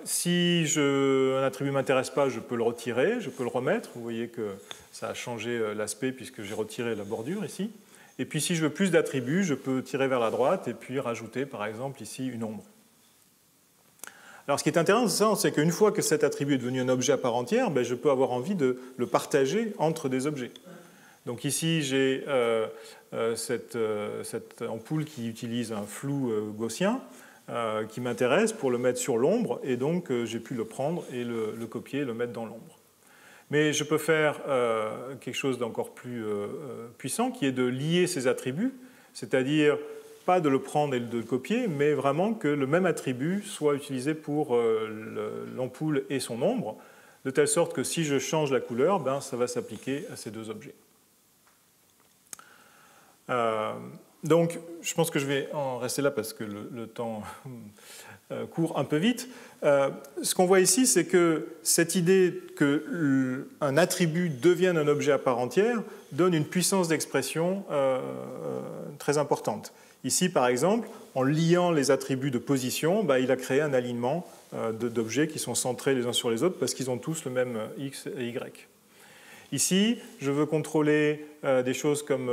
Si un attribut ne m'intéresse pas, je peux le retirer, je peux le remettre. Vous voyez que ça a changé l'aspect puisque j'ai retiré la bordure ici. Et puis si je veux plus d'attributs, je peux tirer vers la droite et puis rajouter par exemple ici une ombre. Alors ce qui est intéressant, c'est qu'une fois que cet attribut est devenu un objet à part entière, je peux avoir envie de le partager entre des objets. Donc ici j'ai cette ampoule qui utilise un flou gaussien qui m'intéresse pour le mettre sur l'ombre, et donc j'ai pu le prendre et le copier et le mettre dans l'ombre. Mais je peux faire quelque chose d'encore plus puissant, qui est de lier ces attributs, c'est-à-dire pas de le prendre et de le copier, mais vraiment que le même attribut soit utilisé pour l'ampoule et son ombre, de telle sorte que si je change la couleur, ça va s'appliquer à ces deux objets. Donc, je pense que je vais en rester là parce que le temps court un peu vite. Ce qu'on voit ici, c'est que cette idée qu'un attribut devienne un objet à part entière donne une puissance d'expression très importante. Ici, par exemple, en liant les attributs de position, il a créé un alignement d'objets qui sont centrés les uns sur les autres parce qu'ils ont tous le même X et Y. Ici, je veux contrôler des choses comme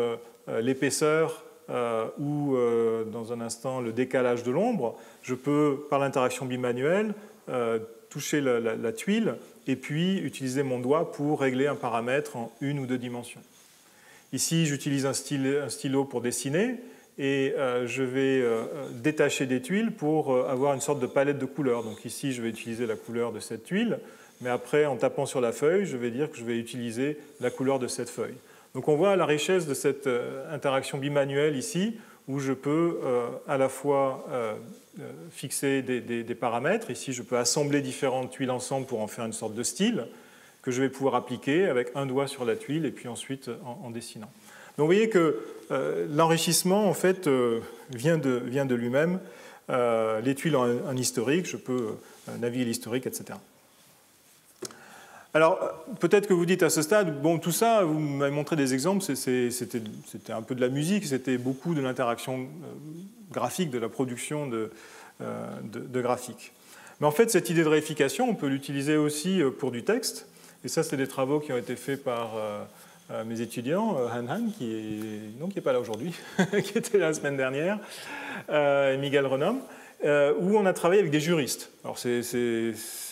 l'épaisseur ou, dans un instant, le décalage de l'ombre. Je peux, par l'interaction bimanuelle, toucher la tuile et puis utiliser mon doigt pour régler un paramètre en une ou deux dimensions. Ici, j'utilise un stylo pour dessiner et je vais détacher des tuiles pour avoir une sorte de palette de couleurs. Donc ici, je vais utiliser la couleur de cette tuile, mais après, en tapant sur la feuille, je vais dire que je vais utiliser la couleur de cette feuille. Donc on voit la richesse de cette interaction bimanuelle ici, où je peux à la fois fixer des paramètres. Ici, je peux assembler différentes tuiles ensemble pour en faire une sorte de style que je vais pouvoir appliquer avec un doigt sur la tuile et puis ensuite en dessinant. Donc vous voyez que l'enrichissement en fait vient de lui-même. Les tuiles ont un historique, je peux naviguer l'historique, etc. Alors, peut-être que vous dites à ce stade, bon, tout ça, vous m'avez montré des exemples, c'était un peu de la musique, c'était beaucoup de l'interaction graphique, de la production de graphiques. Mais en fait, cette idée de réification, on peut l'utiliser aussi pour du texte. Et ça, c'est des travaux qui ont été faits par mes étudiants, Han Han, qui n'est pas là aujourd'hui, qui était là la semaine dernière, et Miguel Renom, où on a travaillé avec des juristes. Alors c'est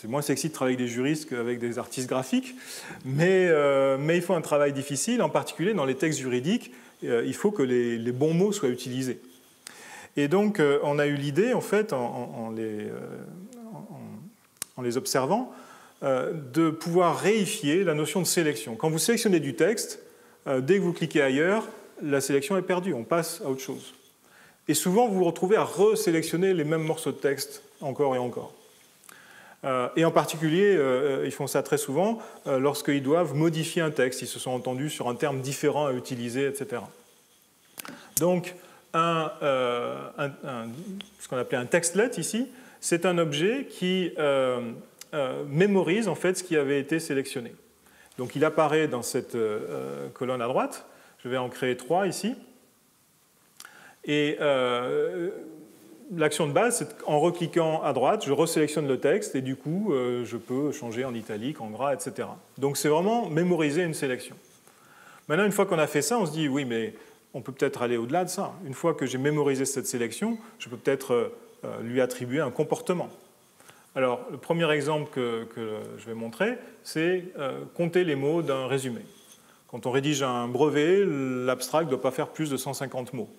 moins sexy de travailler avec des juristes qu'avec des artistes graphiques, mais il faut un travail difficile, en particulier dans les textes juridiques, il faut que les bons mots soient utilisés. Et donc on a eu l'idée, en fait, en les observant, de pouvoir réifier la notion de sélection. Quand vous sélectionnez du texte, dès que vous cliquez ailleurs, la sélection est perdue, on passe à autre chose. Et souvent, vous vous retrouvez à resélectionner les mêmes morceaux de texte encore et encore. Et en particulier, ils font ça très souvent lorsqu'ils doivent modifier un texte, ils se sont entendus sur un terme différent à utiliser, etc. Donc, ce qu'on appelait un textlet ici, c'est un objet qui mémorise en fait ce qui avait été sélectionné. Donc, il apparaît dans cette colonne à droite. Je vais en créer 3 ici. Et l'action de base, c'est qu'en recliquant à droite, je resélectionne le texte et du coup, je peux changer en italique, en gras, etc. Donc c'est vraiment mémoriser une sélection. Maintenant, une fois qu'on a fait ça, on se dit, oui, mais on peut peut-être aller au-delà de ça. Une fois que j'ai mémorisé cette sélection, je peux peut-être lui attribuer un comportement. Alors, le premier exemple que je vais montrer, c'est compter les mots d'un résumé. Quand on rédige un brevet, l'abstract ne doit pas faire plus de 150 mots.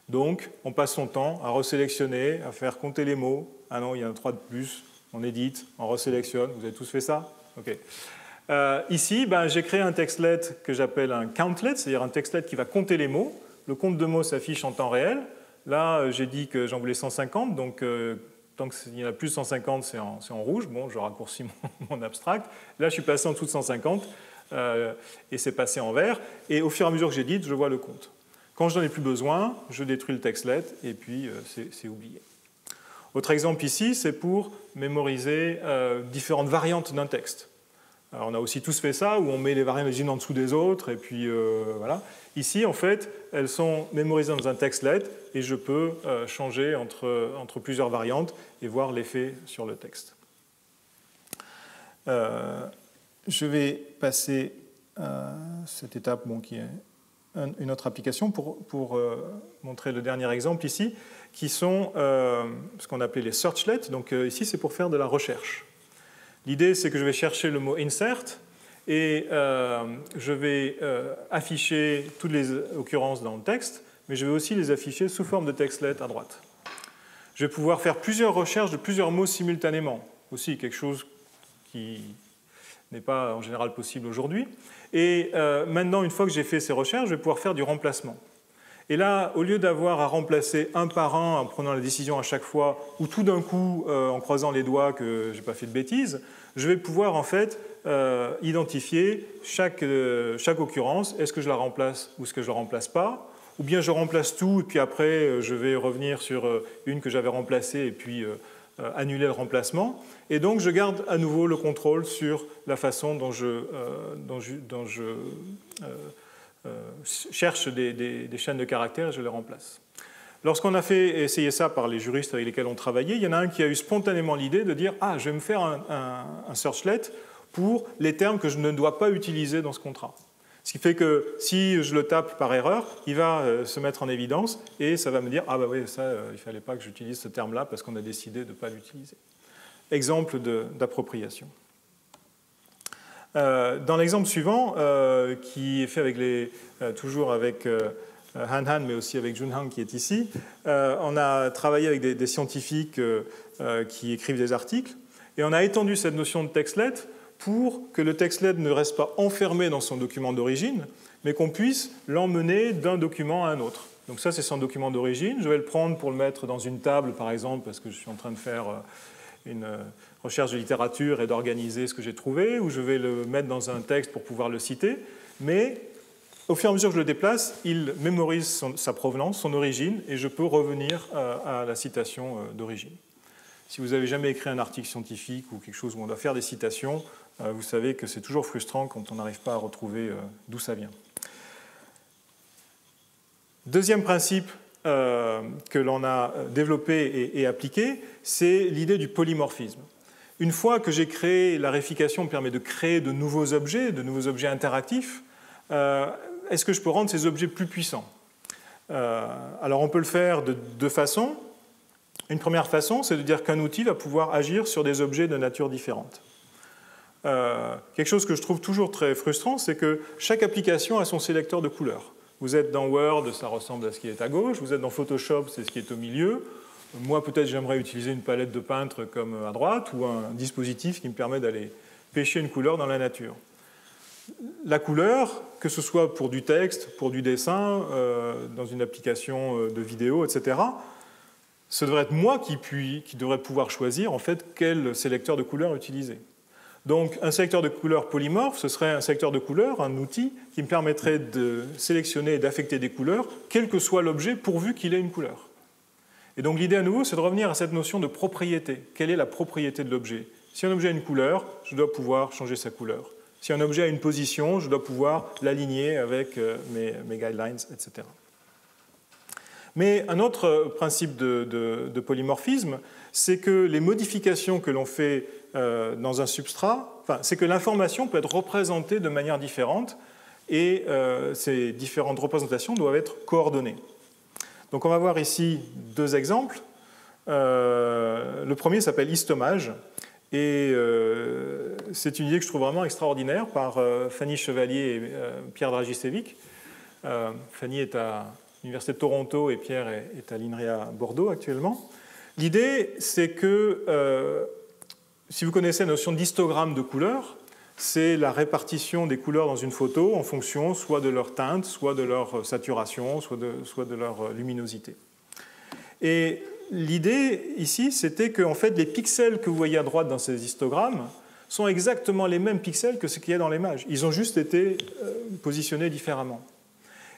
Donc, on passe son temps à resélectionner, à faire compter les mots. Ah non, il y en a 3 de plus. On édite, on resélectionne. Vous avez tous fait ça? OK. Ici, j'ai créé un textlet que j'appelle un countlet, c'est-à-dire un textlet qui va compter les mots. Le compte de mots s'affiche en temps réel. Là, j'ai dit que j'en voulais 150, donc tant qu'il y en a plus de 150, c'est en rouge. Bon, je raccourcis mon abstract. Là, je suis passé en dessous de 150 et c'est passé en vert. Et au fur et à mesure que j'édite, je vois le compte. Quand je n'en ai plus besoin, je détruis le textlet et puis c'est oublié. Autre exemple ici, c'est pour mémoriser différentes variantes d'un texte. Alors, on a aussi tous fait ça, où on met les variantes les unes en dessous des autres, et puis voilà. Ici, en fait, elles sont mémorisées dans un textlet, et je peux changer entre plusieurs variantes et voir l'effet sur le texte. Je vais passer à cette étape qui est une autre application pour montrer le dernier exemple ici, qui sont ce qu'on appelait les searchlets. Donc ici, c'est pour faire de la recherche. L'idée, c'est que je vais chercher le mot insert et je vais afficher toutes les occurrences dans le texte, mais je vais aussi les afficher sous forme de textlet à droite. Je vais pouvoir faire plusieurs recherches de plusieurs mots simultanément, aussi quelque chose qui n'est pas en général possible aujourd'hui. Et maintenant, une fois que j'ai fait ces recherches, je vais pouvoir faire du remplacement. Et là, au lieu d'avoir à remplacer un par un en prenant la décision à chaque fois, ou tout d'un coup, en croisant les doigts que je n'ai pas fait de bêtises, je vais pouvoir en fait identifier chaque occurrence. Est-ce que je la remplace ou est-ce que je ne la remplace pas? Ou bien je remplace tout et puis après je vais revenir sur une que j'avais remplacée et puis annuler le remplacement. Et donc je garde à nouveau le contrôle sur la façon dont je cherche des chaînes de caractères et je les remplace. Lorsqu'on a essayé ça par les juristes avec lesquels on travaillait, il y en a un qui a eu spontanément l'idée de dire « Ah, je vais me faire un searchlet pour les termes que je ne dois pas utiliser dans ce contrat ». Ce qui fait que si je le tape par erreur, il va se mettre en évidence et ça va me dire « Ah bah oui, ça, il ne fallait pas que j'utilise ce terme-là parce qu'on a décidé de ne pas l'utiliser ». Exemple d'appropriation. Dans l'exemple suivant, qui est fait avec toujours avec Han Han, mais aussi avec Jun Han qui est ici, on a travaillé avec des scientifiques qui écrivent des articles, et on a étendu cette notion de textlet pour que le textlet ne reste pas enfermé dans son document d'origine, mais qu'on puisse l'emmener d'un document à un autre. Donc ça, c'est son document d'origine. Je vais le prendre pour le mettre dans une table, par exemple, parce que je suis en train de faire une recherche de littérature et d'organiser ce que j'ai trouvé, ou je vais le mettre dans un texte pour pouvoir le citer, mais au fur et à mesure que je le déplace, il mémorise sa provenance, son origine, et je peux revenir à la citation d'origine. Si vous n'avez jamais écrit un article scientifique ou quelque chose où on doit faire des citations, vous savez que c'est toujours frustrant quand on n'arrive pas à retrouver d'où ça vient. Deuxième principe que l'on a développé et appliqué, c'est l'idée du polymorphisme. Une fois que j'ai créé, la réification me permet de créer de nouveaux objets interactifs, est-ce que je peux rendre ces objets plus puissants? Alors on peut le faire de deux façons. Une première façon, c'est de dire qu'un outil va pouvoir agir sur des objets de nature différente. Quelque chose que je trouve toujours très frustrant, c'est que chaque application a son sélecteur de couleurs. Vous êtes dans Word, ça ressemble à ce qui est à gauche. Vous êtes dans Photoshop, c'est ce qui est au milieu. Moi, peut-être, j'aimerais utiliser une palette de peintre comme à droite ou un dispositif qui me permet d'aller pêcher une couleur dans la nature. La couleur, que ce soit pour du texte, pour du dessin, dans une application de vidéo, etc., ce devrait être moi qui devrais pouvoir choisir en fait quel sélecteur de couleurs utiliser. Donc un sélecteur de couleurs polymorphe, ce serait un sélecteur de couleurs, un outil qui me permettrait de sélectionner et d'affecter des couleurs, quel que soit l'objet, pourvu qu'il ait une couleur. Et donc l'idée à nouveau, c'est de revenir à cette notion de propriété. Quelle est la propriété de l'objet? Si un objet a une couleur, je dois pouvoir changer sa couleur. Si un objet a une position, je dois pouvoir l'aligner avec mes guidelines, etc. Mais un autre principe de polymorphisme, c'est que les modifications que l'on fait dans un substrat, c'est que l'information peut être représentée de manière différente et ces différentes représentations doivent être coordonnées. Donc on va voir ici deux exemples. Le premier s'appelle histomage et c'est une idée que je trouve vraiment extraordinaire par Fanny Chevalier et Pierre Dragicevic. Fanny est à l'Université de Toronto et Pierre est à l'INRIA Bordeaux actuellement. L'idée, c'est que si vous connaissez la notion d'histogramme de couleurs, c'est la répartition des couleurs dans une photo en fonction soit de leur teinte, soit de leur saturation, soit de leur luminosité. Et l'idée ici, c'était que en fait, les pixels que vous voyez à droite dans ces histogrammes sont exactement les mêmes pixels que ce qu'il y a dans l'image. Ils ont juste été positionnés différemment.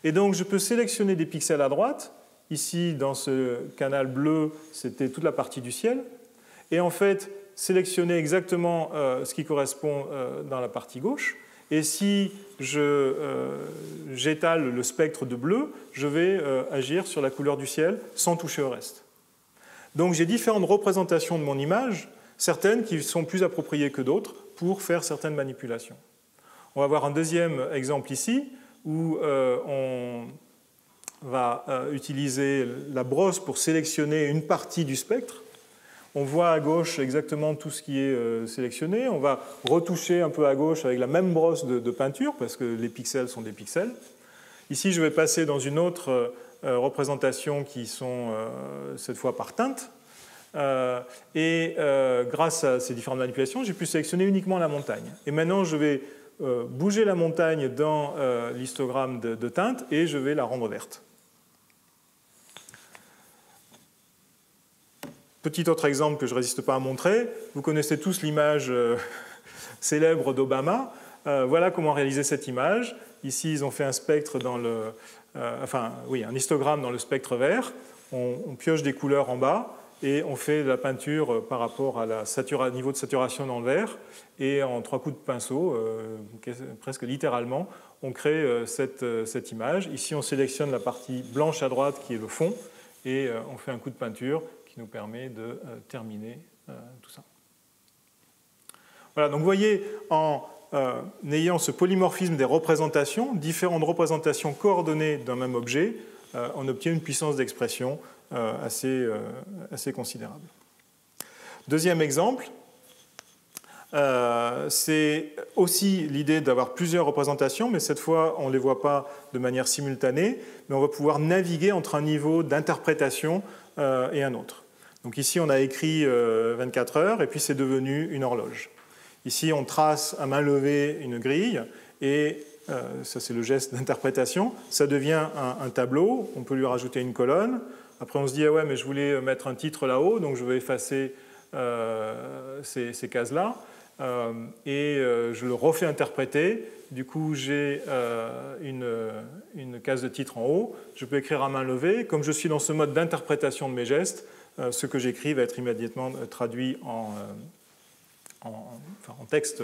Et donc, je peux sélectionner des pixels à droite. Ici, dans ce canal bleu, c'était toute la partie du ciel. Et en fait, sélectionner exactement ce qui correspond dans la partie gauche. Et si j'étale le spectre de bleu, je vais agir sur la couleur du ciel sans toucher au reste. Donc j'ai différentes représentations de mon image, certaines qui sont plus appropriées que d'autres pour faire certaines manipulations. On va voir un deuxième exemple ici où on va utiliser la brosse pour sélectionner une partie du spectre. On voit à gauche exactement tout ce qui est sélectionné. On va retoucher un peu à gauche avec la même brosse de peinture parce que les pixels sont des pixels. Ici, je vais passer dans une autre représentation qui sont cette fois par teinte. Et grâce à ces différentes manipulations, j'ai pu sélectionner uniquement la montagne. Et maintenant, je vais bouger la montagne dans l'histogramme de teinte et je vais la rendre verte. Petit autre exemple que je ne résiste pas à montrer. Vous connaissez tous l'image célèbre d'Obama. Voilà comment réaliser cette image. Ici, ils ont fait un spectre dans le... un histogramme dans le spectre vert. On pioche des couleurs en bas et on fait de la peinture par rapport à niveau de saturation dans le vert. Et en 3 coups de pinceau, presque littéralement, on crée cette image. Ici, on sélectionne la partie blanche à droite qui est le fond et on fait un coup de peinture qui nous permet de terminer tout ça. Voilà, donc vous voyez, en ayant ce polymorphisme des représentations, différentes représentations coordonnées d'un même objet, on obtient une puissance d'expression assez considérable. Deuxième exemple, c'est aussi l'idée d'avoir plusieurs représentations, mais cette fois, on ne les voit pas de manière simultanée, mais on va pouvoir naviguer entre un niveau d'interprétation et un autre. Donc ici, on a écrit 24 heures, et puis c'est devenu une horloge. Ici, on trace à main levée une grille, et ça c'est le geste d'interprétation, ça devient un tableau, on peut lui rajouter une colonne. Après, on se dit, ah ouais, mais je voulais mettre un titre là-haut, donc je vais effacer ces cases-là, et je le refais interpréter. Du coup, j'ai une case de titre en haut, je peux écrire à main levée. Comme je suis dans ce mode d'interprétation de mes gestes, ce que j'écris va être immédiatement traduit en texte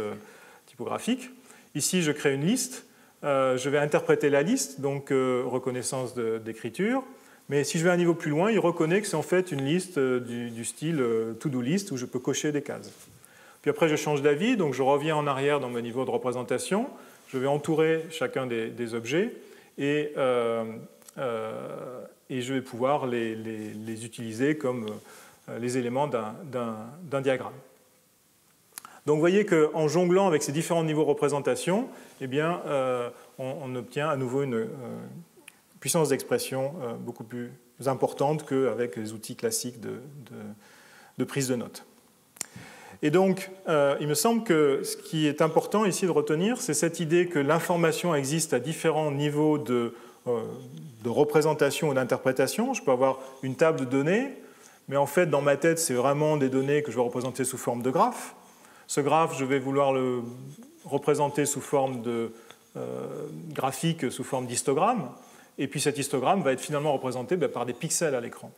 typographique. Ici, je crée une liste. Je vais interpréter la liste, donc reconnaissance d'écriture. Mais si je vais à un niveau plus loin, il reconnaît que c'est en fait une liste du style to-do list où je peux cocher des cases. Puis après, je change d'avis, donc je reviens en arrière dans mon niveau de représentation. Je vais entourer chacun des objets et je vais pouvoir les utiliser comme les éléments d'un diagramme. Donc vous voyez qu'en jonglant avec ces différents niveaux de représentation, eh bien, on obtient à nouveau une puissance d'expression beaucoup plus importante qu'avec les outils classiques de prise de notes. Et donc, il me semble que ce qui est important ici de retenir, c'est cette idée que l'information existe à différents niveaux de représentation ou d'interprétation. Je peux avoir une table de données, mais en fait, dans ma tête, c'est vraiment des données que je vais représenter sous forme de graphe. Ce graphe, je vais vouloir le représenter sous forme de graphique, sous forme d'histogramme. Et puis cet histogramme va être finalement représenté par des pixels à l'écran.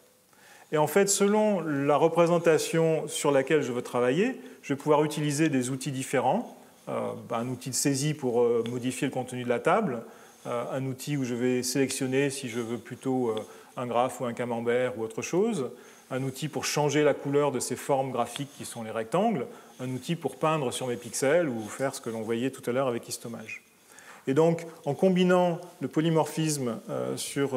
Et en fait, selon la représentation sur laquelle je veux travailler, je vais pouvoir utiliser des outils différents. Un outil de saisie pour modifier le contenu de la table, un outil où je vais sélectionner si je veux plutôt un graphe ou un camembert ou autre chose, un outil pour changer la couleur de ces formes graphiques qui sont les rectangles, un outil pour peindre sur mes pixels ou faire ce que l'on voyait tout à l'heure avec Histomage. Et donc, en combinant le polymorphisme sur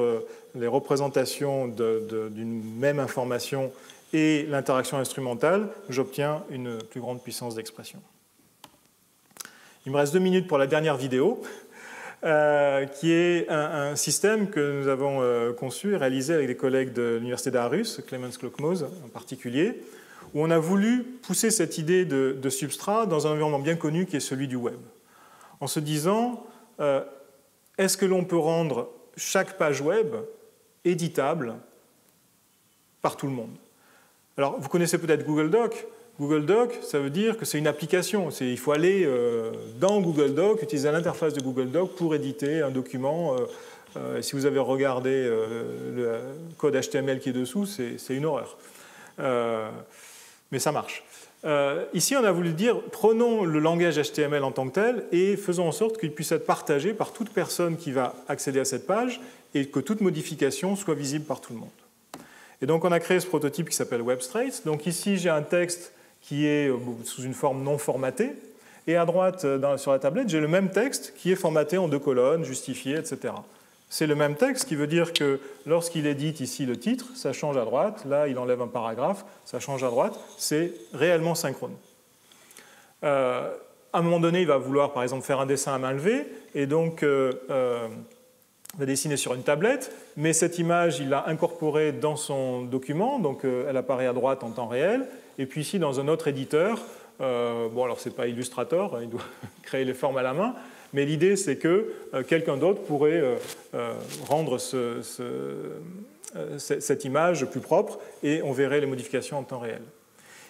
les représentations d'une même information et l'interaction instrumentale, j'obtiens une plus grande puissance d'expression. Il me reste 2 minutes pour la dernière vidéo, qui est un système que nous avons conçu et réalisé avec des collègues de l'Université d'Aarhus, Clemens Klokmos en particulier, où on a voulu pousser cette idée de substrat dans un environnement bien connu qui est celui du web. En se disant, est-ce que l'on peut rendre chaque page web éditable par tout le monde? Alors, vous connaissez peut-être Google Doc. Google Doc, ça veut dire que c'est une application. Il faut aller dans Google Doc, utiliser l'interface de Google Doc pour éditer un document. Si vous avez regardé le code HTML qui est dessous, c'est une horreur. Mais ça marche. Ici, on a voulu dire, prenons le langage HTML en tant que tel et faisons en sorte qu'il puisse être partagé par toute personne qui va accéder à cette page et que toute modification soit visible par tout le monde. Et donc, on a créé ce prototype qui s'appelle WebStraits. Donc ici, j'ai un texte qui est sous une forme non formatée. Et à droite, sur la tablette, j'ai le même texte qui est formaté en 2 colonnes, justifié, etc. C'est le même texte, qui veut dire que lorsqu'il édite ici le titre, ça change à droite. Là, il enlève un paragraphe, ça change à droite. C'est réellement synchrone. À un moment donné, il va vouloir, par exemple, faire un dessin à main levée. Et donc, va dessiner sur une tablette, mais cette image, il l'a incorporée dans son document, donc elle apparaît à droite en temps réel, et puis ici, dans un autre éditeur, bon, alors ce n'est pas Illustrator, il doit créer les formes à la main, mais l'idée, c'est que quelqu'un d'autre pourrait rendre cette image plus propre, et on verrait les modifications en temps réel.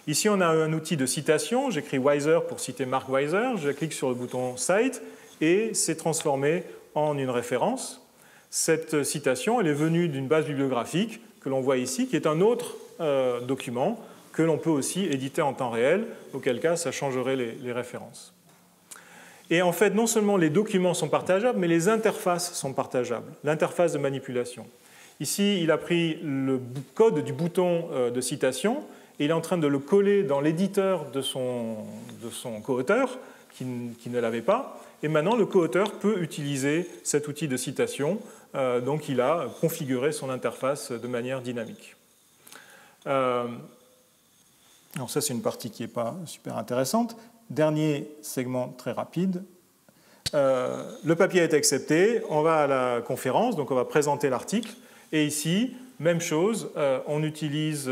Ici, on a un outil de citation, j'écris Weiser pour citer Mark Weiser, je clique sur le bouton Cite, et c'est transformé en une référence. Cette citation, elle est venue d'une base bibliographique que l'on voit ici, qui est un autre document que l'on peut aussi éditer en temps réel, auquel cas ça changerait les références. Et en fait, non seulement les documents sont partageables, mais les interfaces sont partageables, l'interface de manipulation. Ici, il a pris le code du bouton de citation et il est en train de le coller dans l'éditeur de son co-auteur, qui ne l'avait pas. Et maintenant, le co-auteur peut utiliser cet outil de citation. Donc, il a configuré son interface de manière dynamique. Alors, ça, c'est une partie qui n'est pas super intéressante. Dernier segment très rapide. Le papier est accepté. On va à la conférence, donc on va présenter l'article. Et ici, même chose, on utilise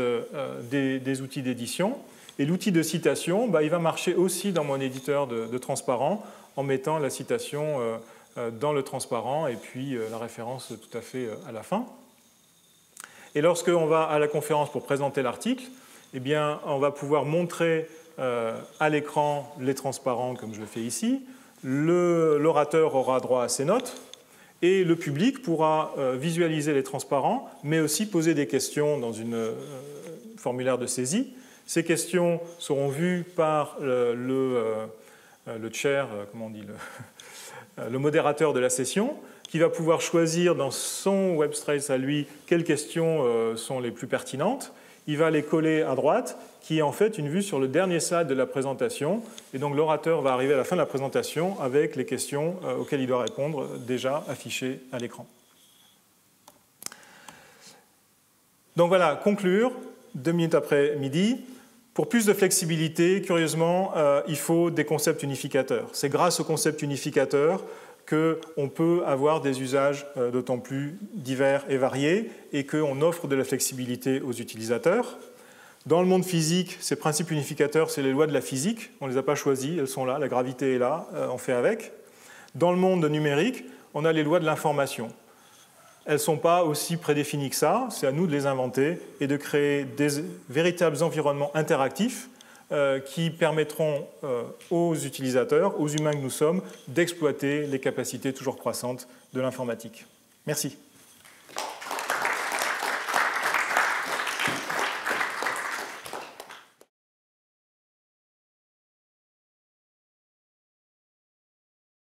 des outils d'édition. Et l'outil de citation, il va marcher aussi dans mon éditeur de transparent en mettant la citation dans le transparent et puis la référence tout à fait à la fin. Et lorsqu'on va à la conférence pour présenter l'article, eh bien, on va pouvoir montrer à l'écran les transparents comme je le fais ici. L'orateur aura droit à ses notes et le public pourra visualiser les transparents, mais aussi poser des questions dans une formulaire de saisie. Ces questions seront vues par le chair, comment on dit, le modérateur de la session, qui va pouvoir choisir dans son WebStraits à lui quelles questions sont les plus pertinentes. Il va les coller à droite, qui est en fait une vue sur le dernier slide de la présentation. Et donc l'orateur va arriver à la fin de la présentation avec les questions auxquelles il doit répondre déjà affichées à l'écran. Donc voilà, conclure, 2 minutes après midi. Pour plus de flexibilité, curieusement, il faut des concepts unificateurs. C'est grâce aux concepts unificateurs qu'on peut avoir des usages d'autant plus divers et variés et qu'on offre de la flexibilité aux utilisateurs. Dans le monde physique, ces principes unificateurs, c'est les lois de la physique. On ne les a pas choisis, elles sont là, la gravité est là, on fait avec. Dans le monde numérique, on a les lois de l'information. Elles ne sont pas aussi prédéfinies que ça, c'est à nous de les inventer et de créer des véritables environnements interactifs qui permettront aux utilisateurs, aux humains que nous sommes, d'exploiter les capacités toujours croissantes de l'informatique. Merci.